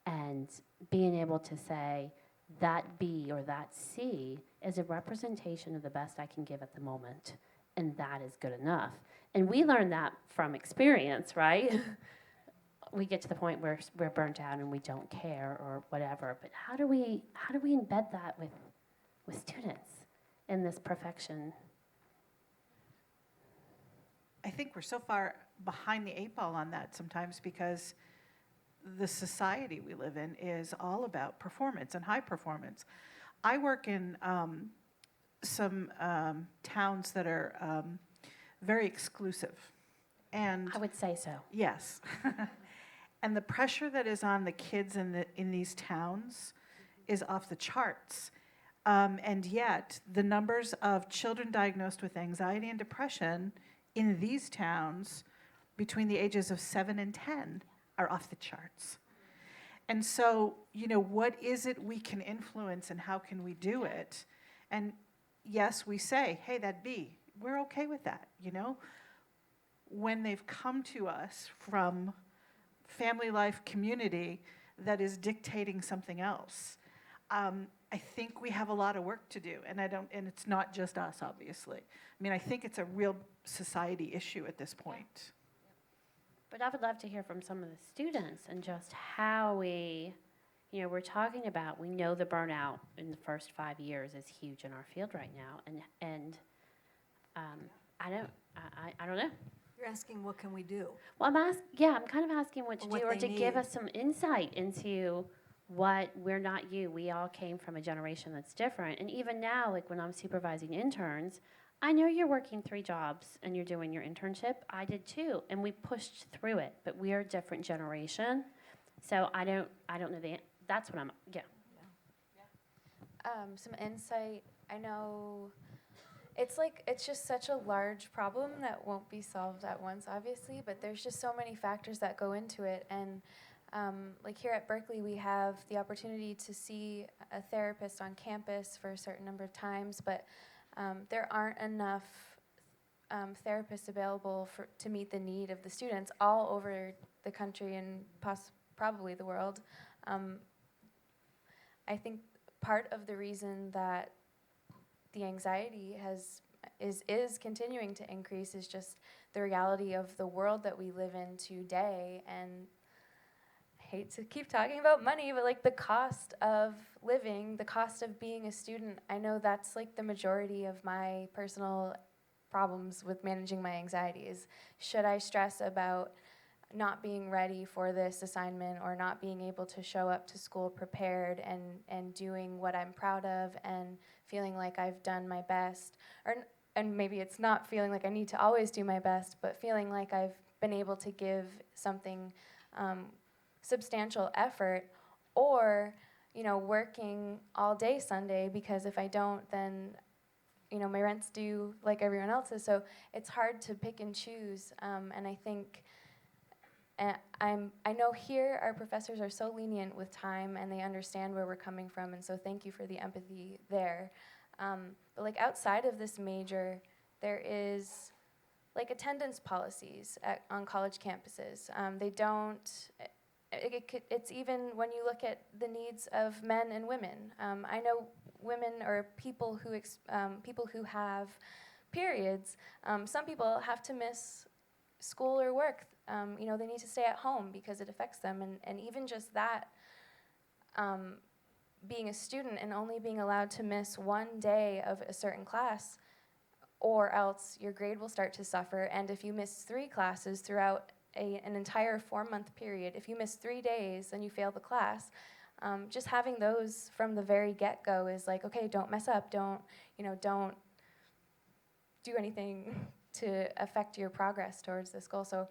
and being able to say that B or that C is a representation of the best I can give at the moment, and that is good enough. And we learn that from experience, right? We get to the point where we're burnt out and we don't care or whatever. But how do we embed that with students in this perfection? I think we're so far behind the eight ball on that sometimes because the society we live in is all about performance and high performance. I work in some towns that are very exclusive. And I would say so. yes. And the pressure that is on the kids in these towns is off the charts. And yet, the numbers of children diagnosed with anxiety and depression in these towns between the ages of 7 and 10 are off the charts. And so, what is it we can influence and how can we do it? And yes, we say, hey, that B, we're okay with that, When they've come to us from family life community that is dictating something else, I think we have a lot of work to do, and it's not just us, obviously. I mean, I think it's a real society issue at this point. But I would love to hear from some of the students and just how we're talking about, we know the burnout in the first 5 years is huge in our field right now, and I don't know. You're asking what can we do? Well, I'm kind of asking what to Or what do, or they to give need. us some insight into what we're not you. We all came from a generation that's different. And even now, like when I'm supervising interns, I know you're working 3 jobs and you're doing your internship. I did too, and we pushed through it. But we are a different generation, so I don't know that's what I'm. Yeah. Some insight. I know it's just such a large problem that won't be solved at once, obviously, but there's just so many factors that go into it. And like here at Berkeley, we have the opportunity to see a therapist on campus for a certain number of times, but there aren't enough therapists available to meet the need of the students all over the country and probably the world. I think part of the reason that the anxiety is continuing to increase is just the reality of the world that we live in today. And I hate to keep talking about money, but like the cost of living, the cost of being a student, I know that's like the majority of my personal problems with managing my anxiety is, should I stress about not being ready for this assignment or not being able to show up to school prepared and doing what I'm proud of and feeling like I've done my best, and maybe it's not feeling like I need to always do my best, but feeling like I've been able to give something substantial effort, or working all day Sunday because if I don't, then my rent's due like everyone else's. So it's hard to pick and choose, and I think. I know here our professors are so lenient with time and they understand where we're coming from, and so thank you for the empathy there. But like outside of this major, there is like attendance policies on college campuses. They don't. It's even when you look at the needs of men and women. I know women or people who have periods. Some people have to miss school or work. They need to stay at home because it affects them. And even just that, being a student and only being allowed to miss 1 day of a certain class, or else your grade will start to suffer. And if you miss 3 classes throughout an entire 4-month period, if you miss 3 days, then you fail the class. Just having those from the very get-go is like, okay, don't mess up, don't do anything to affect your progress towards this goal. So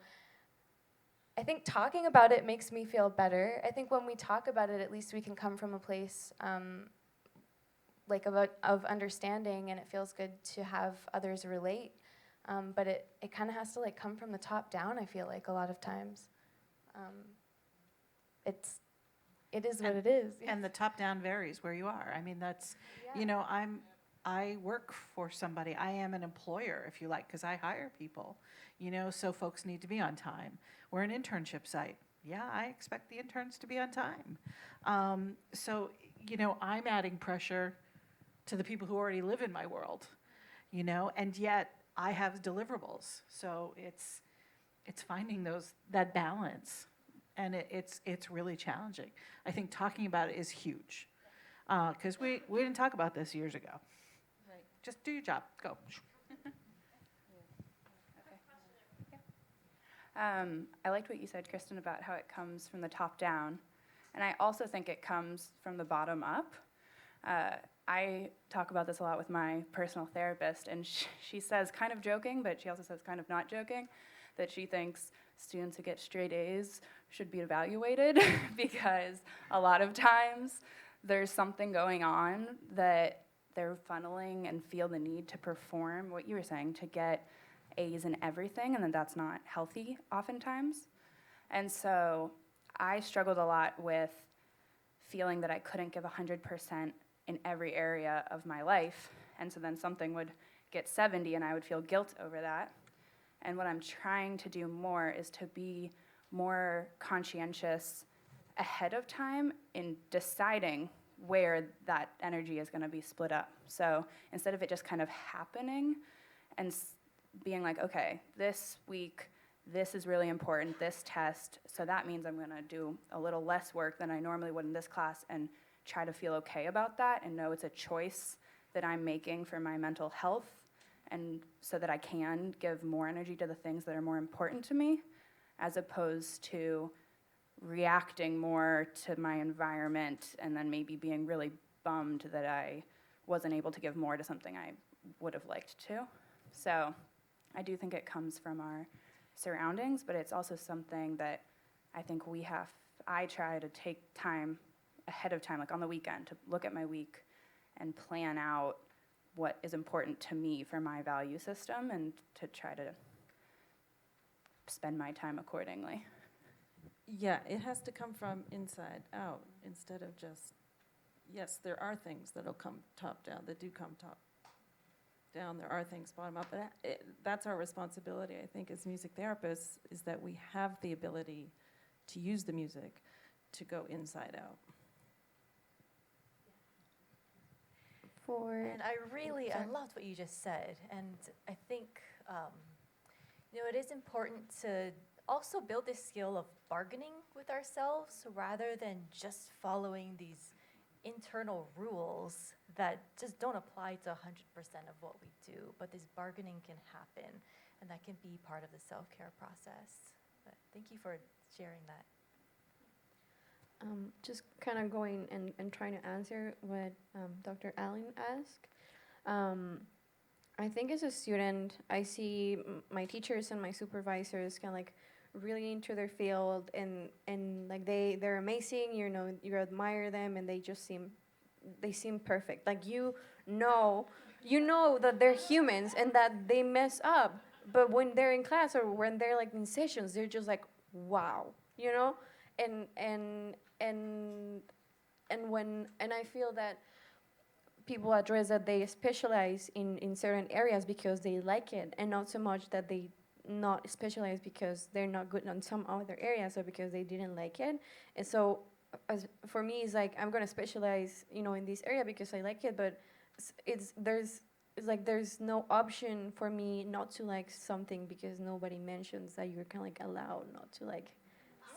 I think talking about it makes me feel better. I think when we talk about it, at least we can come from a place like of understanding, and it feels good to have others relate. But it kind of has to like come from the top down. I feel like a lot of times, it is what it is. And the top down varies where you are. I mean, that's, you know, I work for somebody. I am an employer, if you like, because I hire people, you know, so folks need to be on time. We're an internship site. Yeah, I expect the interns to be on time. So, you know, I'm adding pressure to the people who already live in my world, you know, and yet I have deliverables. So it's finding that balance, and it's really challenging. I think talking about it is huge, because we didn't talk about this years ago. Right. Just do your job. Go. I liked what you said, Kristen, about how it comes from the top down. And I also think it comes from the bottom up. I talk about this a lot with my personal therapist, and she says, kind of joking, but she also says kind of not joking, that she thinks students who get straight A's should be evaluated because a lot of times there's something going on that they're funneling and feel the need to perform, what you were saying, to get A's in everything, and then that's not healthy oftentimes. And so I struggled a lot with feeling that I couldn't give 100% in every area of my life, and so then something would get 70 and I would feel guilt over that. And what I'm trying to do more is to be more conscientious ahead of time in deciding where that energy is going to be split up. So instead of it just kind of happening and being like, okay, this week, this is really important, this test, so that means I'm going to do a little less work than I normally would in this class, and try to feel okay about that and know it's a choice that I'm making for my mental health, and so that I can give more energy to the things that are more important to me, as opposed to reacting more to my environment and then maybe being really bummed that I wasn't able to give more to something I would have liked to. So I do think it comes from our surroundings, but it's also something that I think I try to take time ahead of time, like on the weekend, to look at my week and plan out what is important to me for my value system, and to try to spend my time accordingly. Yeah, it has to come from inside out instead of just, yes, there are things that'll come top down, that do come top down. There are things bottom up, but that's our responsibility, I think, as music therapists, is that we have the ability to use the music to go inside out. And I loved what you just said, and I think, you know, it is important to also build this skill of bargaining with ourselves rather than just following these internal rules that just don't apply to 100% of what we do, but this bargaining can happen, and that can be part of the self-care process. But thank you for sharing that. Just kind of going and trying to answer what Dr. Allen asked. I think as a student, I see my teachers and my supervisors kind of like really into their field, and like they're amazing. You know, you admire them, and they seem perfect. Like you know that they're humans and that they mess up, but when they're in class or when they're like in sessions, they're just like, wow, you know. And I feel that people address that they specialize in certain areas because they like it, and not so much that they not specialize because they're not good on some other areas or because they didn't like it. And so for me, it's like I'm gonna specialize, you know, in this area because I like it, but there's no option for me not to like something because nobody mentions that you're kind of like allowed not to like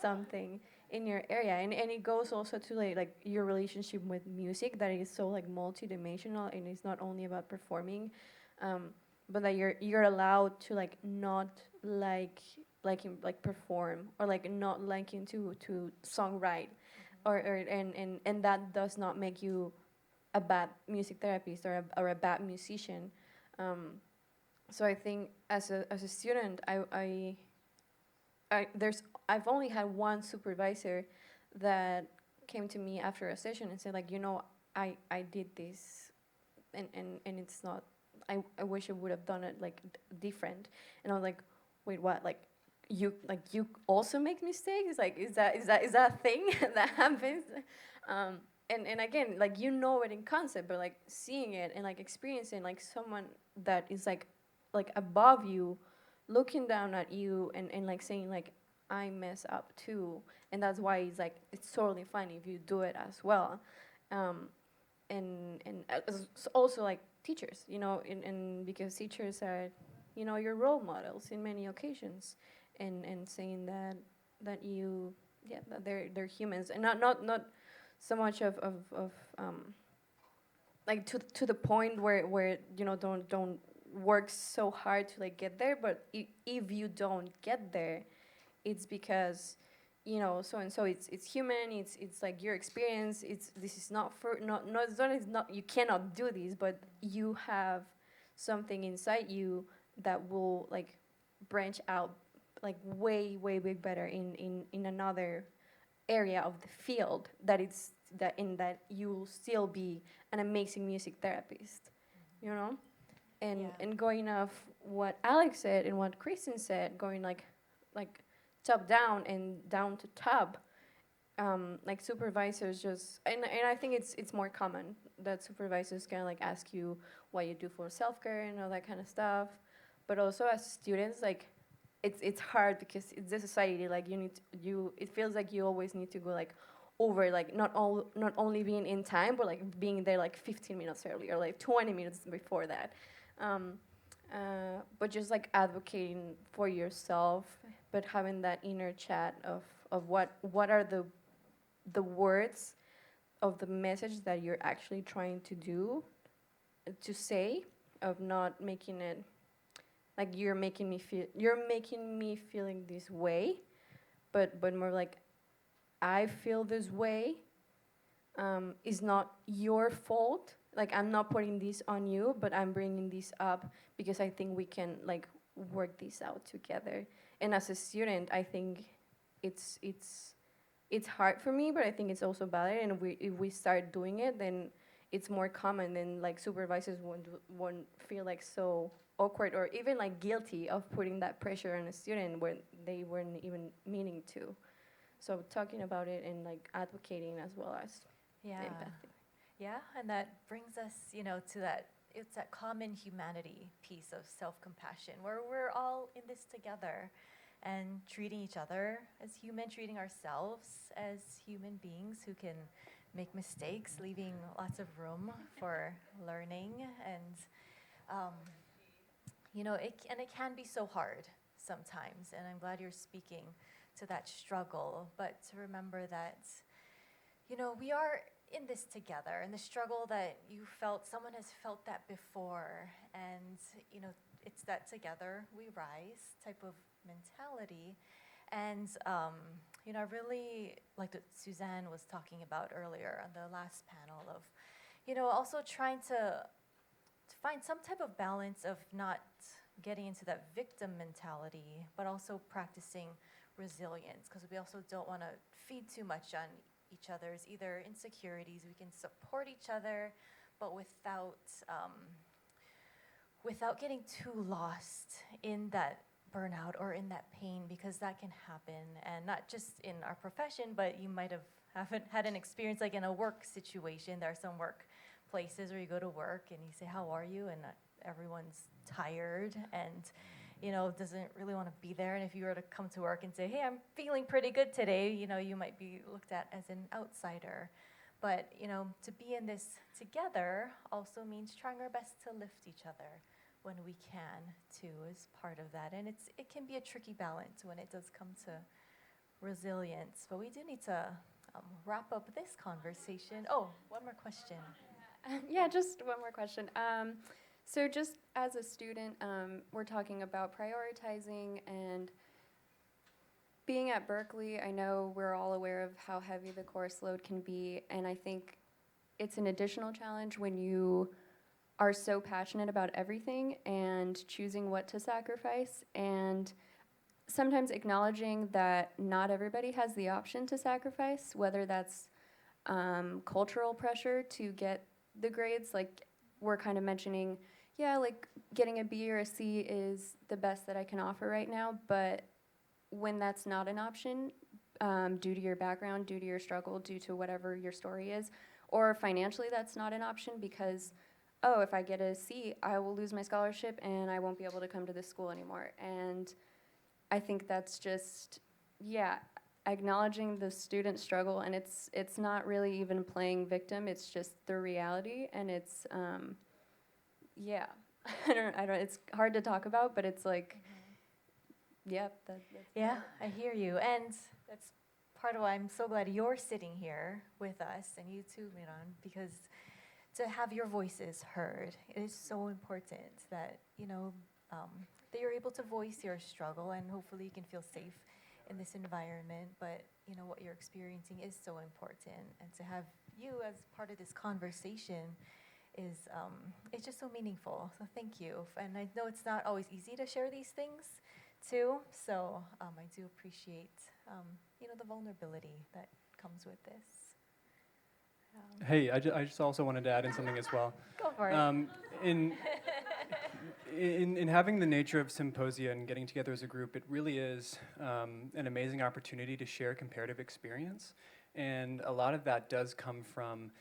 something in your area. And it goes also to like your relationship with music, that is so like multidimensional, and it's not only about performing, but that you're allowed to like not like perform, or like not liking to songwrite, and that does not make you a bad music therapist or a bad musician. So I think as a student, I I've only had one supervisor that came to me after a session and said, like, I did this, and it's not, I wish I would have done it like different. And I was like, wait, what? Like you also make mistakes? Like, is that a thing that happens? And again, like, it in concept, but like seeing it and like experiencing like someone that is like above you, looking down at you, and like saying like, I mess up too, and that's why it's totally fine if you do it as well. And also like teachers, and because teachers are, your role models in many occasions, and saying that that they're humans, and not so much of like to the point where don't work so hard to like get there, but if you don't get there, it's because so and so it's human, it's like your experience, this is not for it's not you cannot do this, but you have something inside you that will like branch out like way big better in another area of the field, that you'll still be an amazing music therapist, and going off what Alex said and what Kristen said, going like top down and down to top, like supervisors just, and I think it's more common that supervisors can like ask you what you do for self-care and all that kind of stuff, but also as students, like it's hard because it's the society, like it feels like you always need to go like over, like not only being in time, but like being there like 15 minutes early or like 20 minutes before that, but just like advocating for yourself, but having that inner chat of what are the words of the message that you're actually trying to say, of not making it like you're making me feeling this way, but more like I feel this way, is not your fault. Like, I'm not putting this on you, but I'm bringing this up because I think we can like work this out together. And as a student, I think it's hard for me, but I think it's also valid. And if we start doing it, then it's more common. Then like supervisors won't feel like so awkward or even like guilty of putting that pressure on a student when they weren't even meaning to. So talking about it and like advocating as well as Yeah. empathy. Yeah, and that brings us, to it's that common humanity piece of self-compassion, where we're all in this together and treating each other as human, treating ourselves as human beings who can make mistakes, leaving lots of room for learning. And, it can be so hard sometimes, and I'm glad you're speaking to that struggle, but to remember that, we are in this together, and the struggle that you felt, someone has felt that before, and it's that together we rise type of mentality. And I really liked what Suzanne was talking about earlier on the last panel of also trying to find some type of balance of not getting into that victim mentality, but also practicing resilience, because we also don't want to feed too much on each other's either insecurities. We can support each other, but without getting too lost in that burnout or in that pain, because that can happen, and not just in our profession, but you might haven't had an experience like in a work situation. There are some work places where you go to work and you say, how are you? And everyone's tired and doesn't really want to be there. And if you were to come to work and say, hey, I'm feeling pretty good today, you might be looked at as an outsider. But, to be in this together also means trying our best to lift each other when we can, too, as part of that. And it can be a tricky balance when it does come to resilience. But we do need to wrap up this conversation. Oh, one more question. Yeah, just one more question. So just as a student, we're talking about prioritizing and being at Berkeley. I know we're all aware of how heavy the course load can be, and I think it's an additional challenge when you are so passionate about everything and choosing what to sacrifice. And sometimes acknowledging that not everybody has the option to sacrifice, whether that's cultural pressure to get the grades. Like we're kind of mentioning, yeah, like getting a B or a C is the best that I can offer right now, but when that's not an option, due to your background, due to your struggle, due to whatever your story is, or financially that's not an option because, oh, if I get a C, I will lose my scholarship and I won't be able to come to this school anymore. And I think that's just, yeah, acknowledging the student struggle, and it's not really even playing victim, it's just the reality, and it's, yeah, I don't, it's hard to talk about, but it's like, yep, that's Yeah, I hear you. And that's part of why I'm so glad you're sitting here with us, and you too, Miran, because to have your voices heard, it is so important that, that you're able to voice your struggle, and hopefully you can feel safe in this environment. But, what you're experiencing is so important. And to have you as part of this conversation is, it's just so meaningful. So thank you. And I know it's not always easy to share these things too. So I do appreciate, the vulnerability that comes with this. Hey, I just also wanted to add in something as well. Go for it. In having the nature of symposia and getting together as a group, it really is an amazing opportunity to share comparative experience. And a lot of that does come from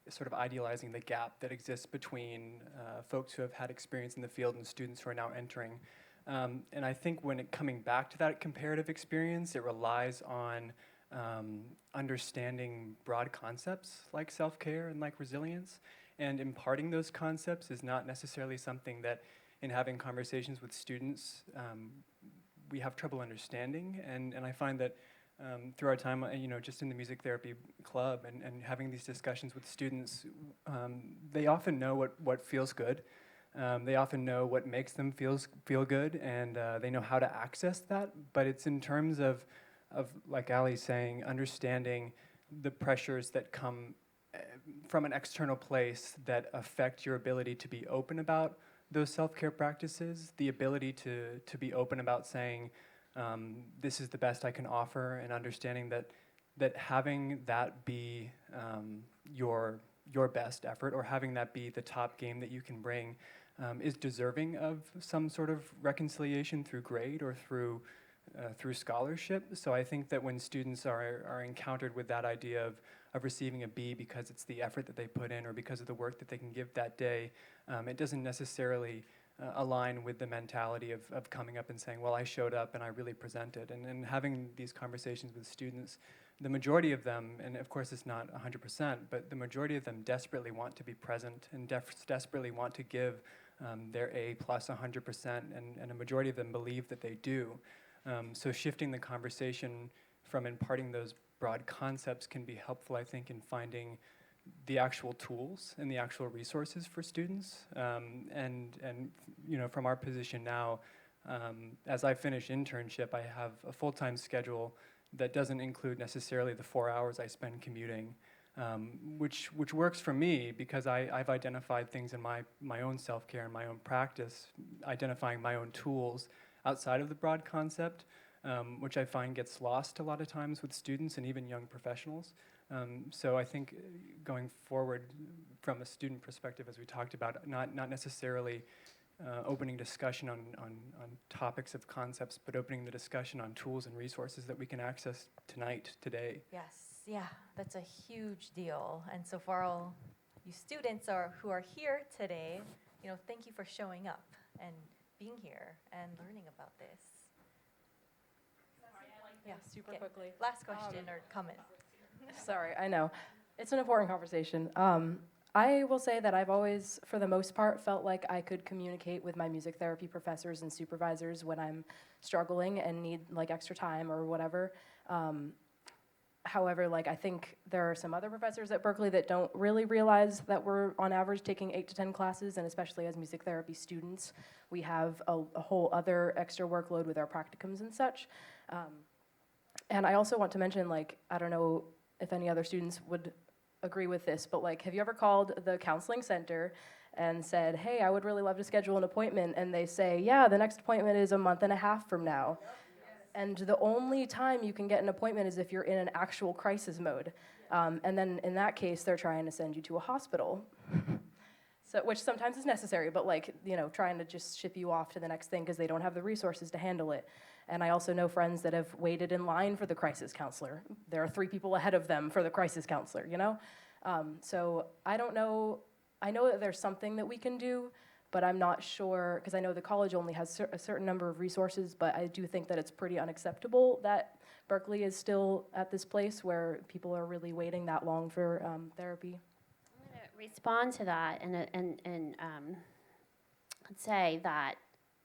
sort of idealizing the gap that exists between folks who have had experience in the field and students who are now entering. And I think when coming back to that comparative experience, it relies on understanding broad concepts like self-care and like resilience. And imparting those concepts is not necessarily something that, in having conversations with students, we have trouble understanding. And I find that through our time, just in the music therapy club and having these discussions with students, they often know what feels good. They often know what makes them feel good, and they know how to access that. But it's in terms of like Ali's saying, understanding the pressures that come from an external place that affect your ability to be open about those self-care practices, the ability to be open about saying, this is the best I can offer, and understanding that having that be your best effort, or having that be the top game that you can bring, is deserving of some sort of reconciliation through grade or through scholarship. So I think that when students are encountered with that idea of receiving a B because it's the effort that they put in or because of the work that they can give that day, it doesn't necessarily align with the mentality of coming up and saying, well, I showed up and I really presented. And having these conversations with students, the majority of them, and of course it's not 100%, but the majority of them desperately want to be present and desperately want to give their A plus 100%, and a majority of them believe that they do. So shifting the conversation from imparting those broad concepts can be helpful, I think, in finding the actual tools and the actual resources for students. And from our position now, as I finish internship, I have a full-time schedule that doesn't include necessarily the 4 hours I spend commuting, which works for me because I've identified things in my own self-care and my own practice, identifying my own tools outside of the broad concept, which I find gets lost a lot of times with students and even young professionals. So I think going forward from a student perspective, as we talked about, not necessarily opening discussion on topics of concepts, but opening the discussion on tools and resources that we can access today. Yes, yeah, that's a huge deal. And so for all you students who are here today, thank you for showing up and being here and learning about this. Yeah, super quickly. Last question or comment. Sorry, I know. It's an important conversation. I will say that I've always, for the most part, felt like I could communicate with my music therapy professors and supervisors when I'm struggling and need extra time or whatever. However, I think there are some other professors at Berkeley that don't really realize that we're on average taking 8 to 10 classes, and especially as music therapy students, we have a whole other extra workload with our practicums and such. And I also want to mention, I don't know if any other students would agree with this, but have you ever called the counseling center and said, hey, I would really love to schedule an appointment, and they say, yeah, the next appointment is a month and a half from now. And the only time you can get an appointment is if you're in an actual crisis mode. And then in that case, they're trying to send you to a hospital. So, which sometimes is necessary, but like, trying to just ship you off to the next thing because they don't have the resources to handle it. And I also know friends that have waited in line for the crisis counselor. There are 3 people ahead of them for the crisis counselor, So I don't know. I know that there's something that we can do, but I'm not sure, because I know the college only has a certain number of resources, but I do think that it's pretty unacceptable that Berkeley is still at this place where people are really waiting that long for therapy. I'm going to respond to that and say that,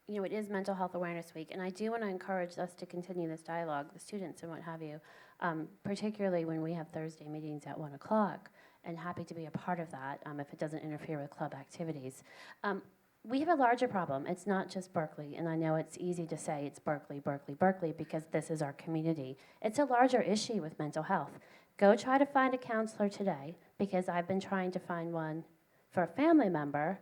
it is Mental Health Awareness Week, and I do want to encourage us to continue this dialogue, the students and what have you, particularly when we have Thursday meetings at 1 o'clock, and happy to be a part of that if it doesn't interfere with club activities. We have a larger problem. It's not just Berkeley, and I know it's easy to say it's Berkeley, Berkeley, Berkeley, because this is our community. It's a larger issue with mental health. Go try to find a counselor today, because I've been trying to find one for a family member.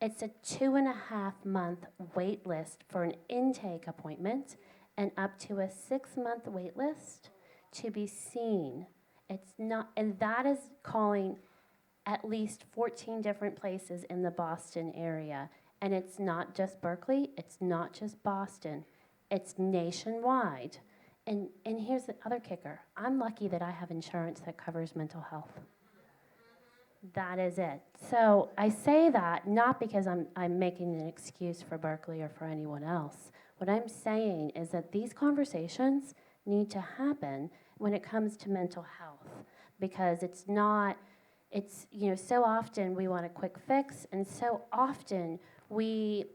It's a 2.5-month wait list for an intake appointment and up to a 6-month wait list to be seen. It's not, and that is calling at least 14 different places in the Boston area. And it's not just Berkeley, it's not just Boston, it's nationwide. And here's the other kicker. I'm lucky that I have insurance that covers mental health. That is it. So I say that not because I'm making an excuse for Berkeley or for anyone else. What I'm saying is that these conversations need to happen when it comes to mental health, because it's so often we want a quick fix, and so often we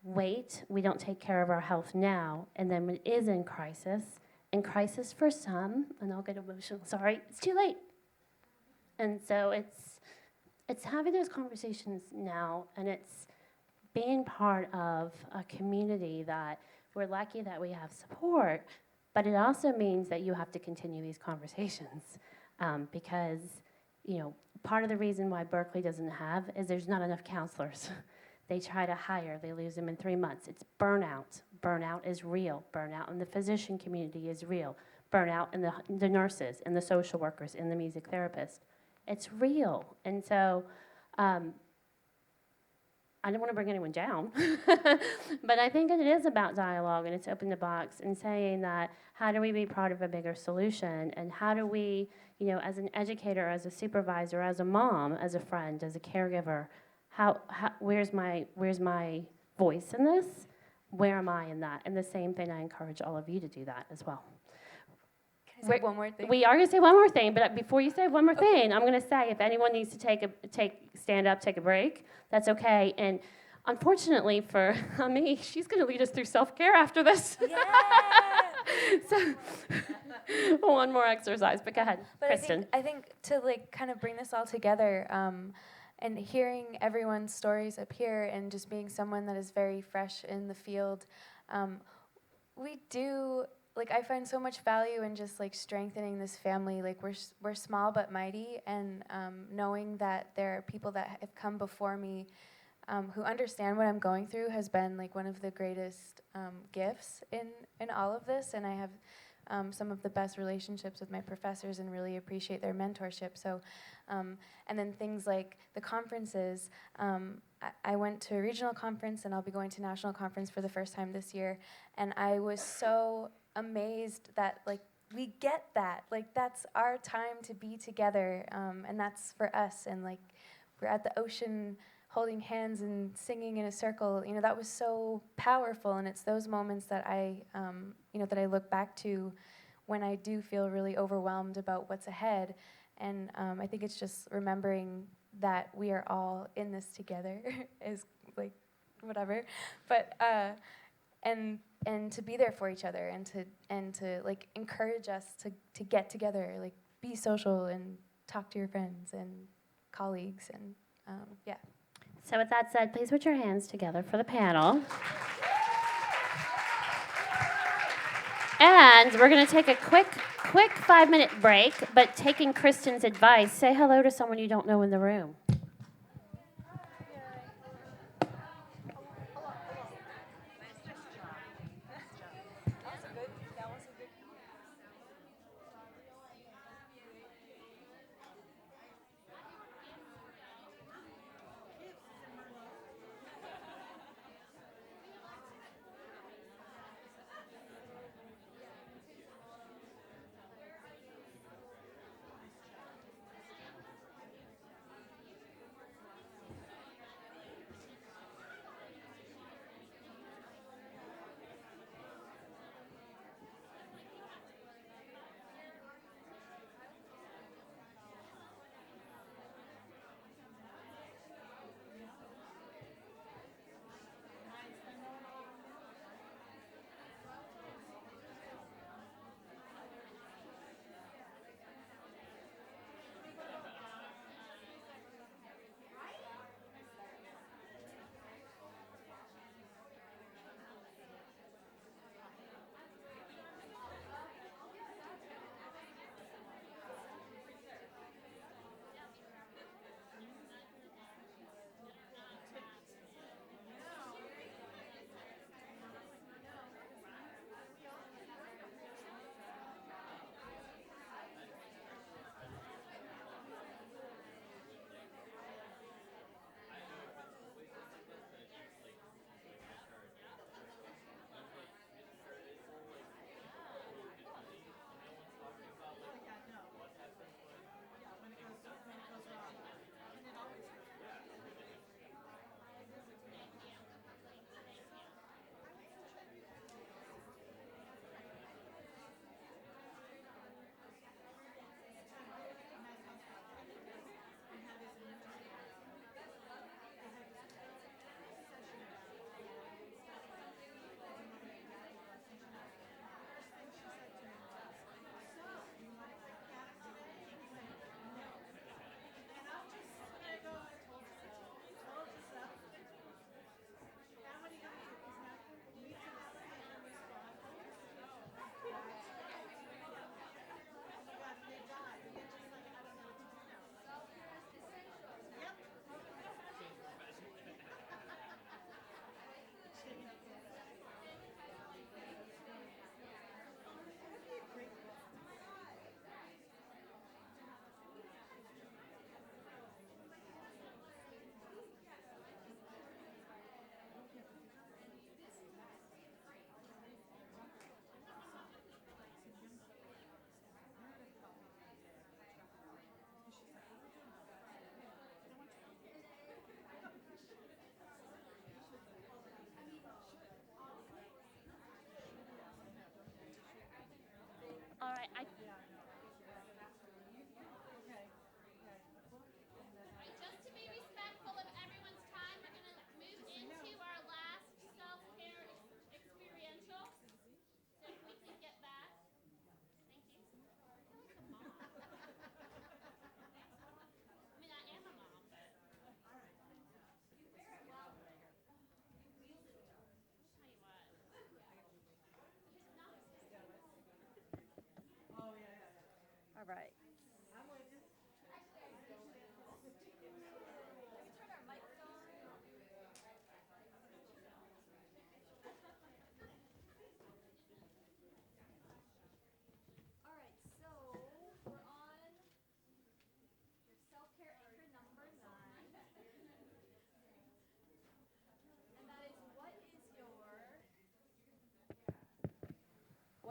wait, we don't take care of our health now, and then when it is in crisis for some, and I'll get emotional, sorry, it's too late. And so it's having those conversations now, and it's being part of a community that we're lucky that we have support, but it also means that you have to continue these conversations because, part of the reason why Berkeley doesn't have is there's not enough counselors. They try to hire, they lose them in 3 months. It's burnout. Burnout is real. Burnout in the physician community is real. Burnout in the nurses, and the social workers, and the music therapists. It's real. And so I don't want to bring anyone down, but I think that it is about dialogue, and it's open the box and saying that how do we be part of a bigger solution, and how do we, as an educator, as a supervisor, as a mom, as a friend, as a caregiver, where's my voice in this? Where am I in that? And the same thing, I encourage all of you to do that as well. Can I say one more thing? We are going to say one more thing, but before you say one more thing, I'm going to say if anyone needs to stand up, take a break, that's okay. And unfortunately for me, she's going to lead us through self-care after this. Yeah. So one more exercise, but go ahead, But Kristen. I think to kind of bring this all together, and hearing everyone's stories up here, and just being someone that is very fresh in the field, we do. I find so much value in just strengthening this family. We're small but mighty, and knowing that there are people that have come before me who understand what I'm going through has been one of the greatest gifts in all of this. And I have some of the best relationships with my professors, and really appreciate their mentorship. So, and then things like the conferences. I went to a regional conference, and I'll be going to national conference for the first time this year, and I was so amazed that we get that that's our time to be together, and that's for us, and we're at the ocean holding hands and singing in a circle. That was so powerful, and it's those moments that I that I look back to when I do feel really overwhelmed about what's ahead. And I think it's just remembering that we are all in this together is whatever, but and to be there for each other, and to encourage us to get together, be social and talk to your friends and colleagues, and yeah. So with that said, please put your hands together for the panel. And we're going to take a quick 5-minute break, but taking Kristen's advice, say hello to someone you don't know in the room.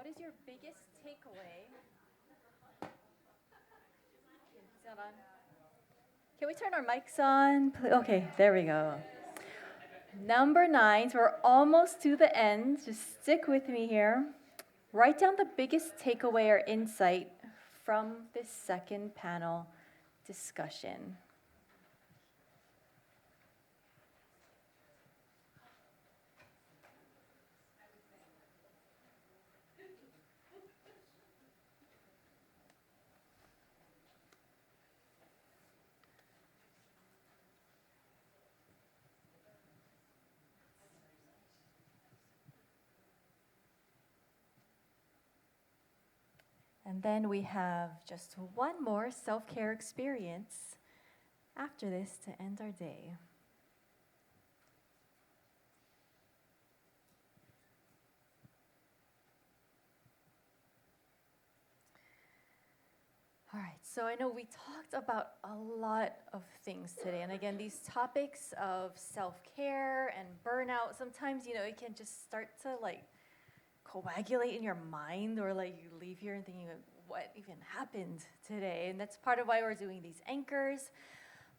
what is your biggest takeaway? Is that on? Can we turn our mics on? Okay, there we go. Number 9, so we're almost to the end. Just stick with me here. Write down the biggest takeaway or insight from this second panel discussion. And then we have just one more self-care experience after this to end our day. All right, so I know we talked about a lot of things today. And again, these topics of self-care and burnout, sometimes, it can just start to coagulate in your mind, or you leave here and thinking, what even happened today? And that's part of why we're doing these anchors.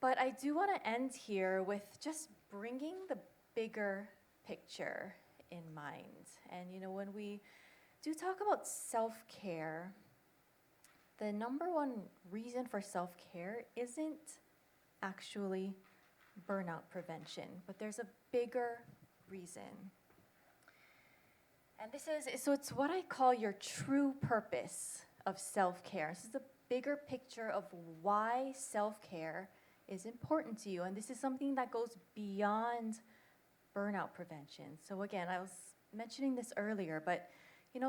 But I do want to end here with just bringing the bigger picture in mind. And when we do talk about self-care, the number one reason for self-care isn't actually burnout prevention, but there's a bigger reason. And it's what I call your true purpose of self-care. This is the bigger picture of why self-care is important to you. And this is something that goes beyond burnout prevention. So again, I was mentioning this earlier, but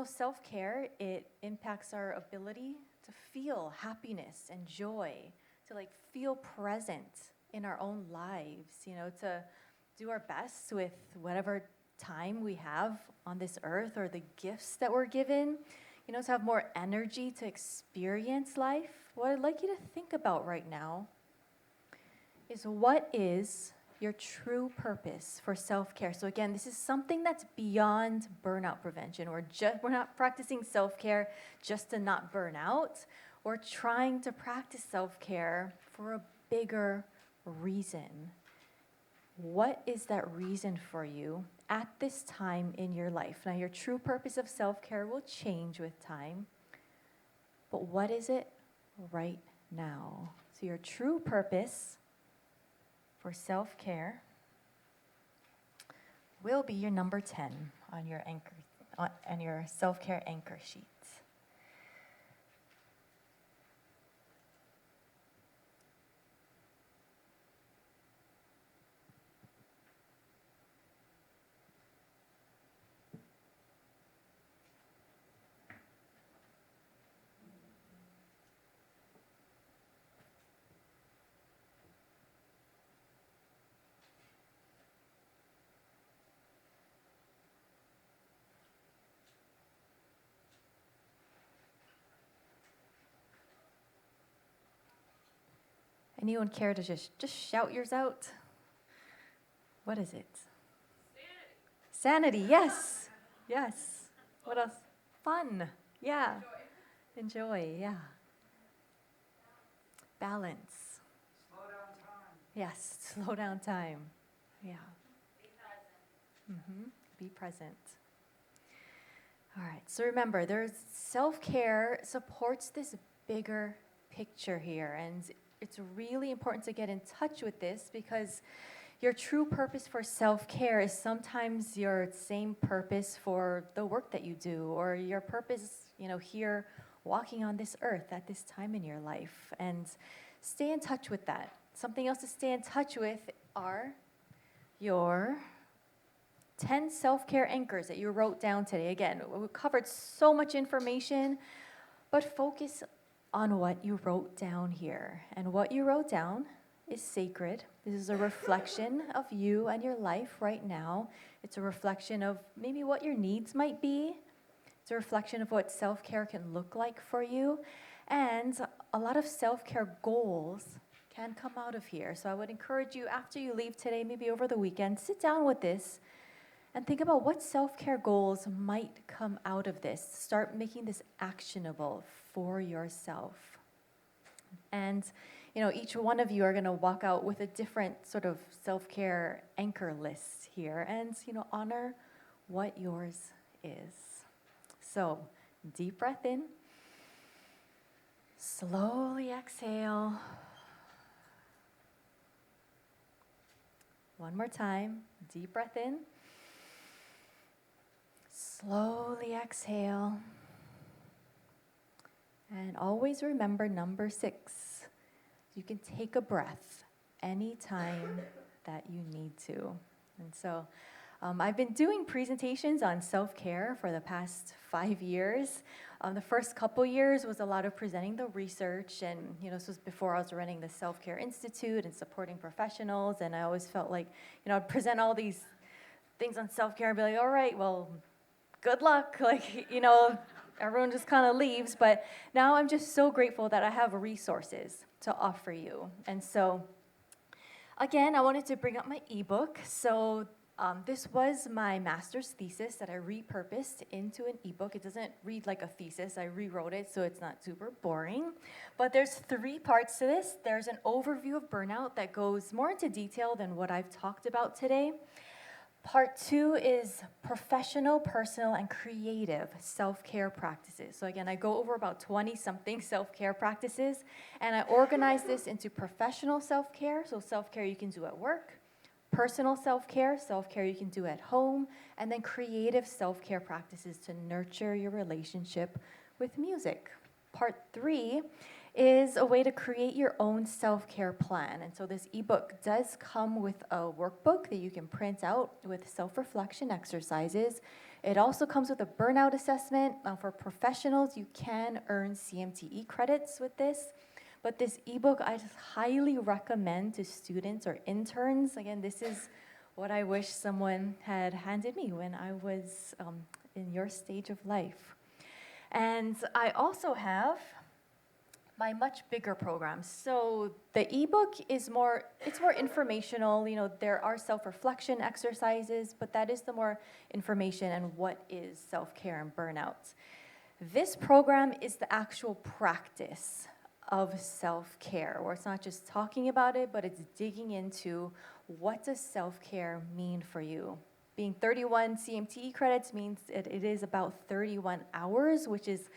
self-care, it impacts our ability to feel happiness and joy, to feel present in our own lives, to do our best with whatever time we have on this earth or the gifts that we're given, to have more energy to experience life. What I'd like you to think about right now is, what is your true purpose for self-care? So again, this is something that's beyond burnout prevention. We're not practicing self-care just to not burn out. We're trying to practice self-care for a bigger reason. What is that reason for you at this time in your life? Now, your true purpose of self-care will change with time, but what is it right now? So your true purpose for self-care will be your number 10 on your anchor, on your self-care anchor sheet. Anyone care to just shout yours out? What is it? Sanity. Sanity, yes. Yes. What else? Fun. Yeah. Enjoy, yeah. Balance. Slow down time. Yes, slow down time. Yeah. Be present. Be present. All right, so remember, self-care supports this bigger picture here, and it's really important to get in touch with this, because your true purpose for self-care is sometimes your same purpose for the work that you do, or your purpose, here walking on this earth at this time in your life. And stay in touch with that. Something else to stay in touch with are your 10 self-care anchors that you wrote down today. Again, we covered so much information, but focus on what you wrote down here. And what you wrote down is sacred. This is a reflection of you and your life right now. It's a reflection of maybe what your needs might be. It's a reflection of what self-care can look like for you. And a lot of self-care goals can come out of here. So I would encourage you, after you leave today, maybe over the weekend, sit down with this And think about what self-care goals might come out of this. Start making this actionable for yourself. And each one of you are going to walk out with a different sort of self-care anchor list here, and honor what yours is. So, deep breath in. Slowly exhale. One more time. Deep breath in. Slowly exhale. And always remember number 6. You can take a breath anytime that you need to. And so I've been doing presentations on self-care for the past 5 years. The first couple years was a lot of presenting the research, and this was before I was running the SelfCare Institute and supporting professionals, and I always felt like I'd present all these things on self-care and be like, all right, well, good luck, everyone just kind of leaves. But now I'm just so grateful that I have resources to offer you. And so again, I wanted to bring up my ebook. So this was my master's thesis that I repurposed into an ebook. It doesn't read like a thesis. I rewrote it so it's not super boring. But there's 3 parts to this. There's an overview of burnout that goes more into detail than what I've talked about today. Part 2 is professional, personal, and creative self-care practices. So again, I go over about 20-something self-care practices, and I organize this into professional self-care, so self-care you can do at work, personal self-care you can do at home, and then creative self-care practices to nurture your relationship with music. Part 3 is a way to create your own self-care plan. And so this ebook does come with a workbook that you can print out with self-reflection exercises. It also comes with a burnout assessment. For professionals, you can earn CMTE credits with this. But this ebook, I just highly recommend to students or interns. Again, this is what I wish someone had handed me when I was in your stage of life. And I also have my much bigger program. So the ebook is more informational. There are self-reflection exercises, but that is the more information and what is self-care and burnout. This program is the actual practice of self-care, where it's not just talking about it, but it's digging into what does self-care mean for you. Being 31 CMTE credits means it is about 31 hours, which is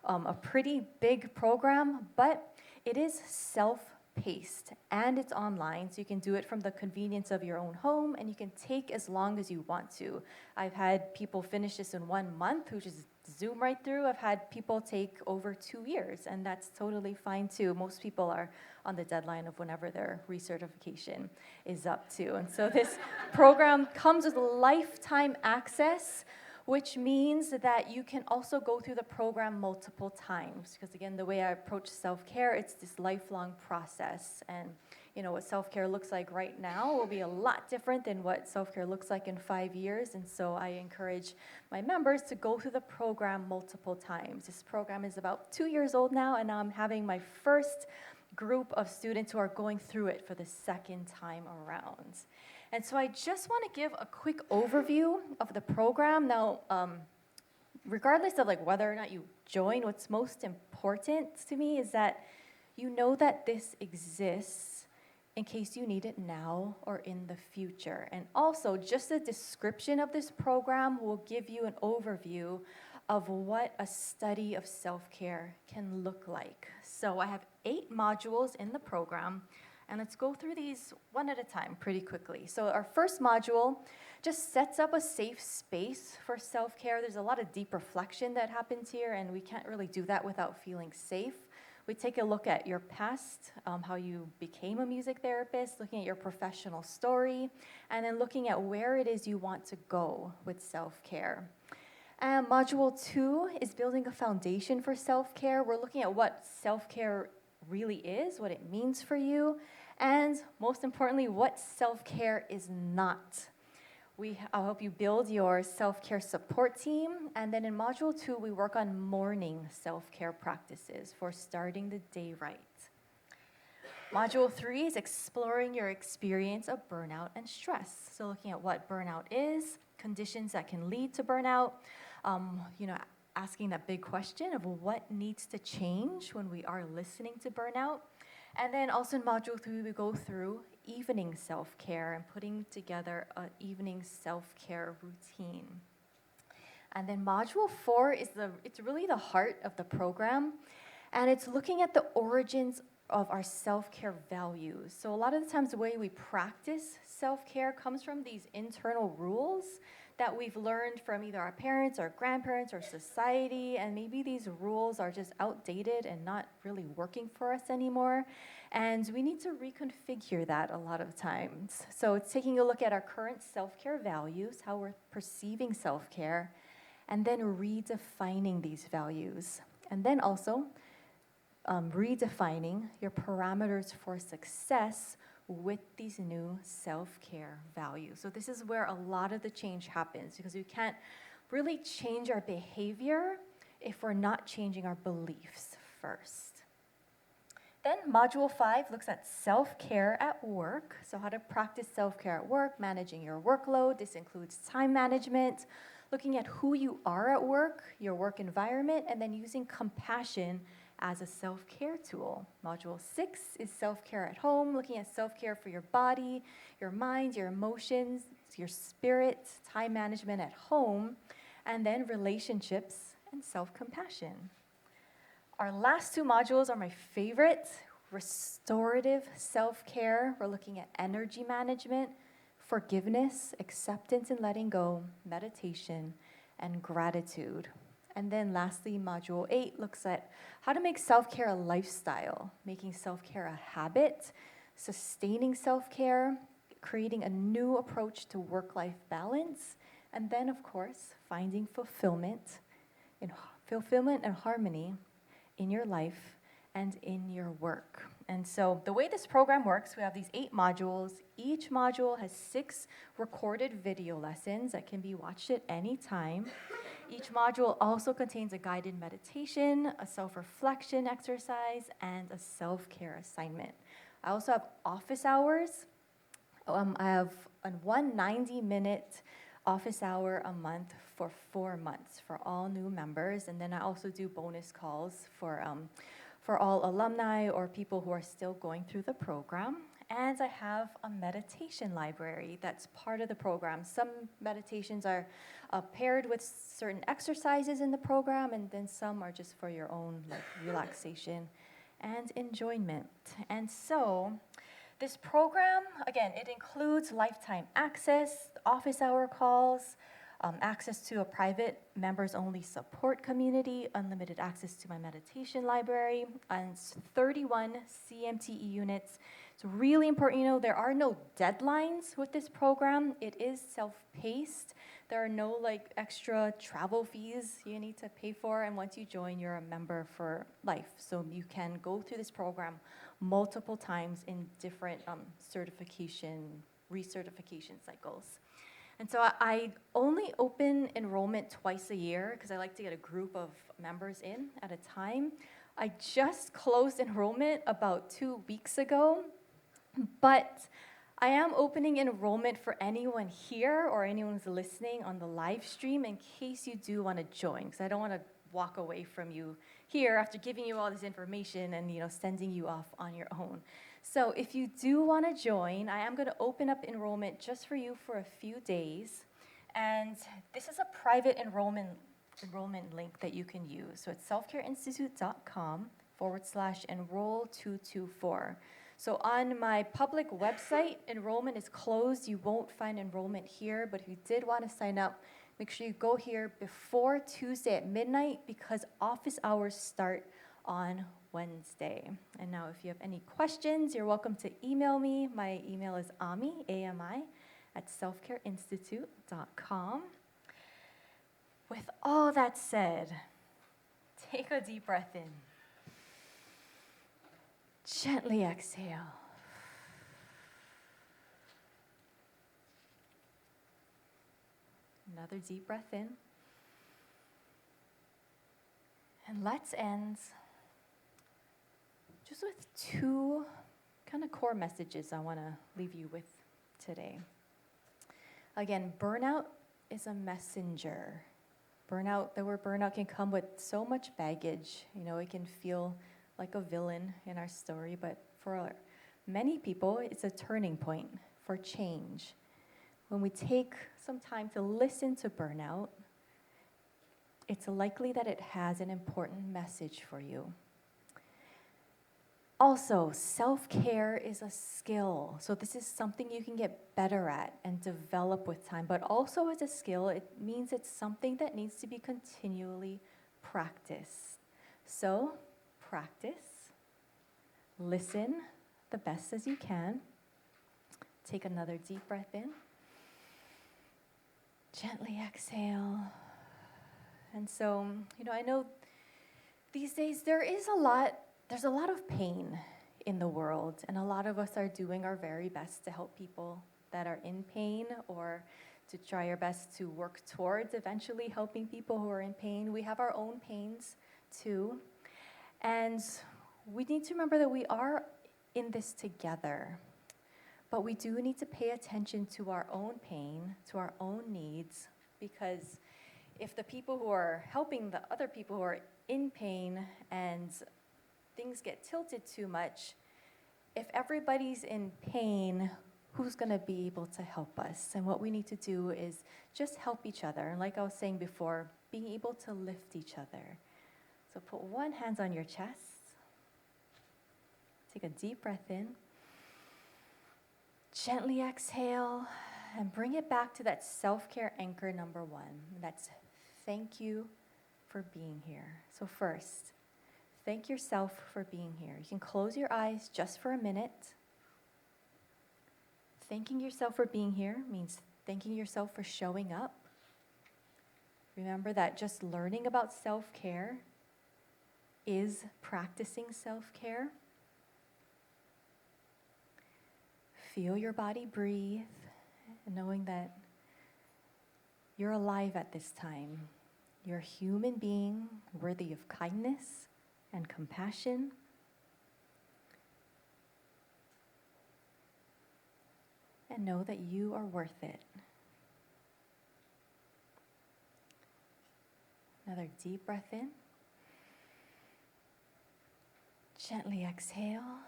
a pretty big program, but it is self-paced and it's online, so you can do it from the convenience of your own home, and you can take as long as you want to. I've had people finish this in 1 month, which is zoom right through. I've had people take over 2 years, and that's totally fine too. Most people are on the deadline of whenever their recertification is up to. And so this program comes with lifetime access, which means that you can also go through the program multiple times. Because again, the way I approach self-care, it's this lifelong process. And what self-care looks like right now will be a lot different than what self-care looks like in 5 years. And so I encourage my members to go through the program multiple times. This program is about 2 years old now, and I'm having my first group of students who are going through it for the second time around. And so I just want to give a quick overview of the program. Now, regardless of whether or not you join, what's most important to me is that you know that this exists in case you need it now or in the future. And also, just a description of this program will give you an overview of what a study of self-care can look like. So I have 8 modules in the program, and let's go through these one at a time pretty quickly. So our first module just sets up a safe space for self-care. There's a lot of deep reflection that happens here, and we can't really do that without feeling safe. We take a look at your past, how you became a music therapist, looking at your professional story, and then looking at where it is you want to go with self-care. And module 2 is building a foundation for self-care. We're looking at what self-care really is, what it means for you, and most importantly, what self-care is not. I'll help you build your self-care support team, and then in module 2, we work on morning self-care practices for starting the day right. Module 3 is exploring your experience of burnout and stress. So looking at what burnout is, conditions that can lead to burnout, asking that big question of what needs to change when we are listening to burnout. And then also in Module 3, we go through evening self-care and putting together an evening self-care routine. And then Module 4 it's really the heart of the program, and it's looking at the origins of our self-care values. So a lot of the times the way we practice self-care comes from these internal rules that we've learned from either our parents or grandparents or society, and maybe these rules are just outdated and not really working for us anymore. And we need to reconfigure that a lot of times. So it's taking a look at our current self-care values, how we're perceiving self-care, and then redefining these values. And then also redefining your parameters for success with these new self-care values. So this is where a lot of the change happens, because we can't really change our behavior if we're not changing our beliefs first. Then Module 5 looks at self-care at work. So how to practice self-care at work, managing your workload. This includes time management, looking at who you are at work, your work environment, and then using compassion as a self-care tool. Module 6 is self-care at home, looking at self-care for your body, your mind, your emotions, your spirit, time management at home, and then relationships and self-compassion. Our last two modules are my favorite: restorative self-care. We're looking at energy management, forgiveness, acceptance and letting go, meditation, and gratitude. And then lastly, Module 8 looks at how to make self-care a lifestyle, making self-care a habit, sustaining self-care, creating a new approach to work-life balance, and then, of course, finding fulfillment and harmony in your life and in your work. And so the way this program works, we have these 8 modules. Each module has 6 recorded video lessons that can be watched at any time. Each module also contains a guided meditation, a self-reflection exercise, and a self-care assignment. I also have office hours. I have one 90-minute office hour a month for 4 months for all new members. And then I also do bonus calls for all alumni or people who are still going through the program. And I have a meditation library that's part of the program. Some meditations are paired with certain exercises in the program, and then some are just for your own relaxation and enjoyment. And so this program, again, it includes lifetime access, office hour calls, access to a private members-only support community, unlimited access to my meditation library, and 31 CMTE units. It's really important, there are no deadlines with this program. It is self-paced. There are no extra travel fees you need to pay for, and once you join, you're a member for life. So you can go through this program multiple times in different recertification cycles. And so I only open enrollment twice a year because I like to get a group of members in at a time. I just closed enrollment about 2 weeks ago, but I am opening enrollment for anyone here or anyone who's listening on the live stream in case you do want to join, because I don't want to walk away from you here after giving you all this information and sending you off on your own. So if you do want to join, I am going to open up enrollment just for you for a few days. And this is a private enrollment link that you can use. So it's selfcareinstitute.com/enroll224. So on my public website, enrollment is closed. You won't find enrollment here, but if you did want to sign up, make sure you go here before Tuesday at midnight because office hours start on Wednesday. And now if you have any questions, you're welcome to email me. My email is ami, A-M-I, @selfcareinstitute.com. With all that said, take a deep breath in. Gently exhale. Another deep breath in. And let's end just with 2 kind of core messages I want to leave you with today. Again, burnout is a messenger. The word burnout can come with so much baggage. It can feel like a villain in our story, but for many people, it's a turning point for change. When we take some time to listen to burnout, it's likely that it has an important message for you. Also, self-care is a skill. So this is something you can get better at and develop with time. But also as a skill, it means it's something that needs to be continually practiced. So practice, listen the best as you can. Take another deep breath in. Gently exhale. And so, I know these days there's a lot of pain in the world, and a lot of us are doing our very best to help people that are in pain, or to try our best to work towards eventually helping people who are in pain. We have our own pains too, and we need to remember that we are in this together, but we do need to pay attention to our own pain, to our own needs, because if the people who are helping the other people who are in pain and things get tilted too much, if everybody's in pain, who's going to be able to help us? And what we need to do is just help each other. And like I was saying before, being able to lift each other. So put one hand on your chest. Take a deep breath in. Gently exhale and bring it back to that self-care anchor number 1. That's thank you for being here. So first, thank yourself for being here. You can close your eyes just for a minute. Thanking yourself for being here means thanking yourself for showing up. Remember that just learning about self-care is practicing self-care. Feel your body breathe, knowing that you're alive at this time. You're a human being worthy of kindness and compassion. And know that you are worth it. Another deep breath in. Gently exhale.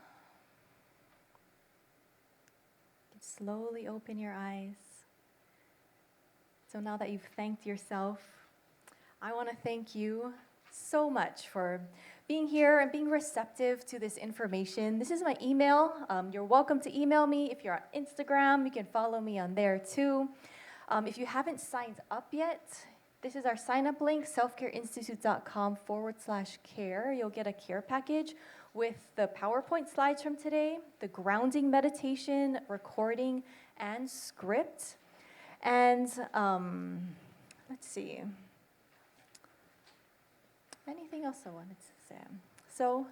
Slowly open your eyes. So now that you've thanked yourself, I want to thank you so much for being here and being receptive to this information. This is my email. You're welcome to email me. If you're on Instagram, you can follow me on there too. If you haven't signed up yet, this is our sign-up link, selfcareinstitute.com/care. You'll get a care package with the PowerPoint slides from today, the grounding meditation, recording, and script. And let's see. Anything else I wanted to say? So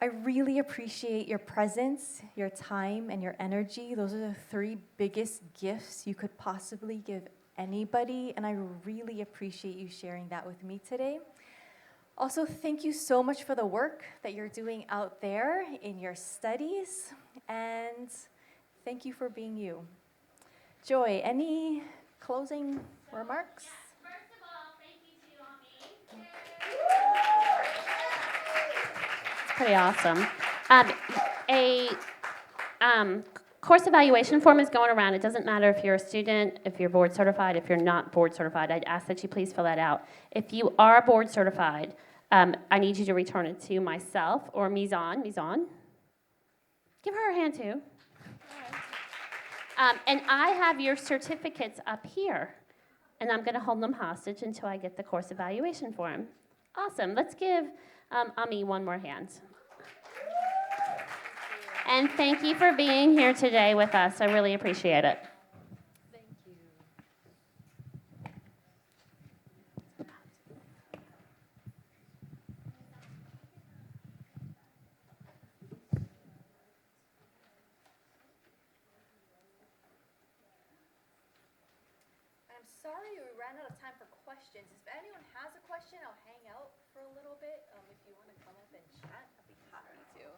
I really appreciate your presence, your time, and your energy. Those are the 3 biggest gifts you could possibly give anybody, and I really appreciate you sharing that with me today. Also, thank you so much for the work that you're doing out there in your studies, and thank you for being you. Joy, any closing remarks? First of all, thank you to Ami. It's pretty awesome. A course evaluation form is going around. It doesn't matter if you're a student, if you're board certified, if you're not board certified. I'd ask that you please fill that out. If you are board certified, I need you to return it to myself or Mizan. Mizan? Give her a hand too. And I have your certificates up here, and I'm going to hold them hostage until I get the course evaluation form. Awesome. Let's give Ami one more hand. And thank you for being here today with us. I really appreciate it. Thank you. I'm sorry we ran out of time for questions. If anyone has a question, I'll hang out for a little bit. If you want to come up and chat, I'd be happy to.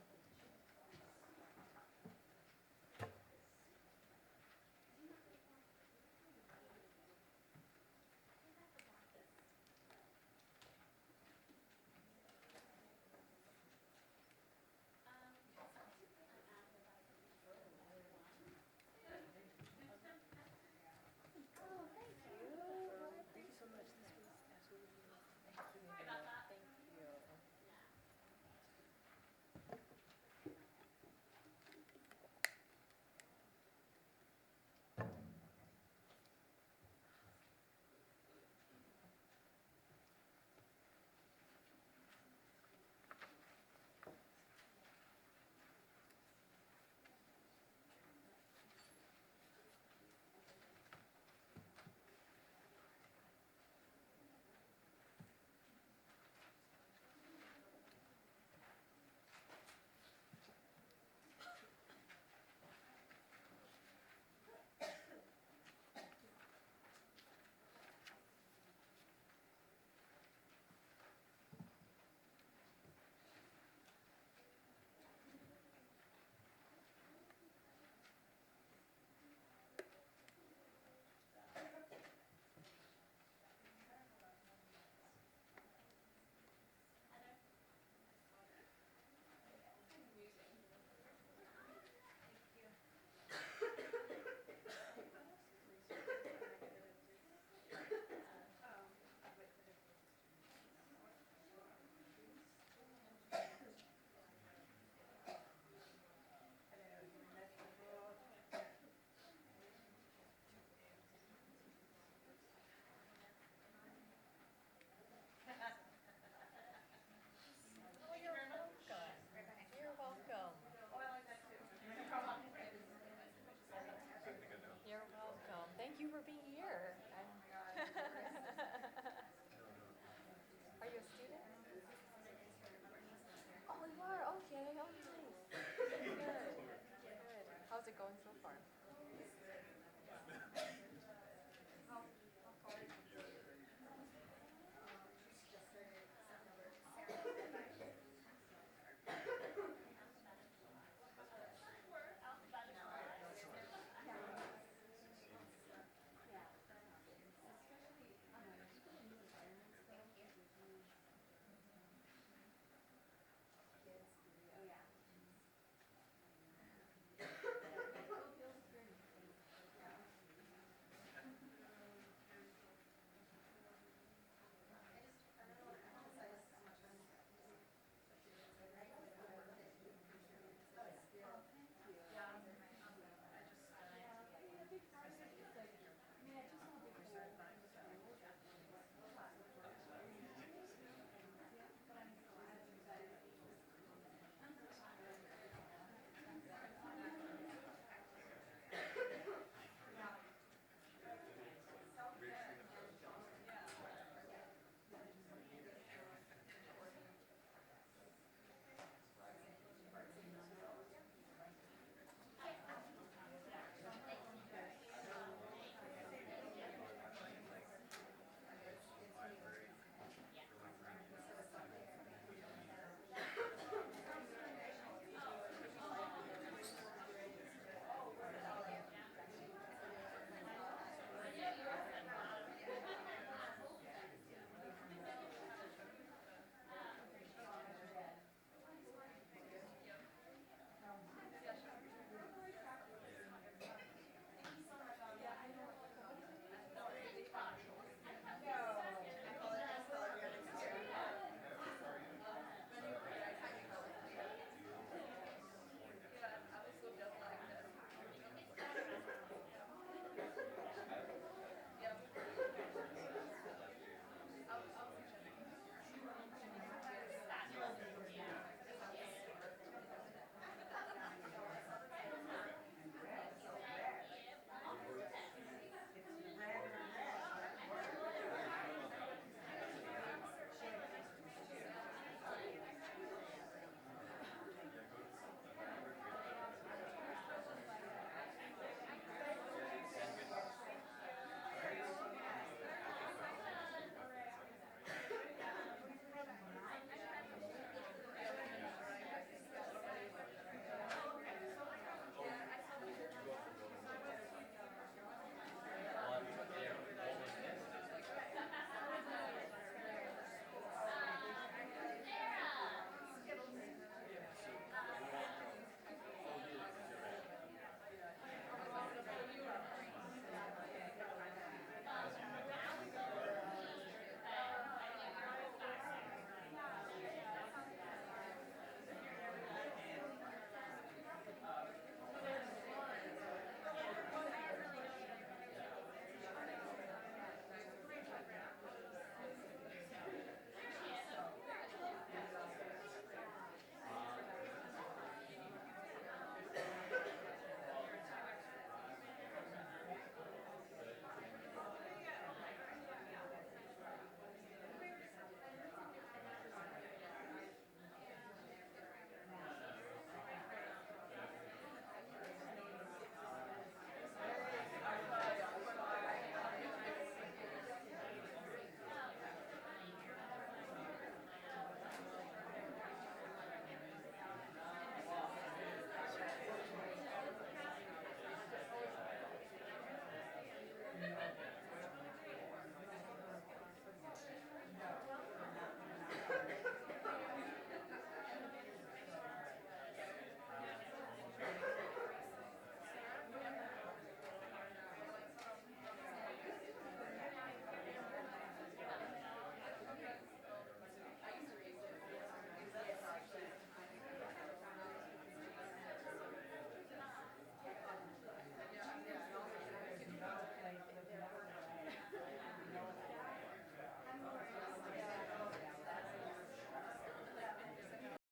going so far?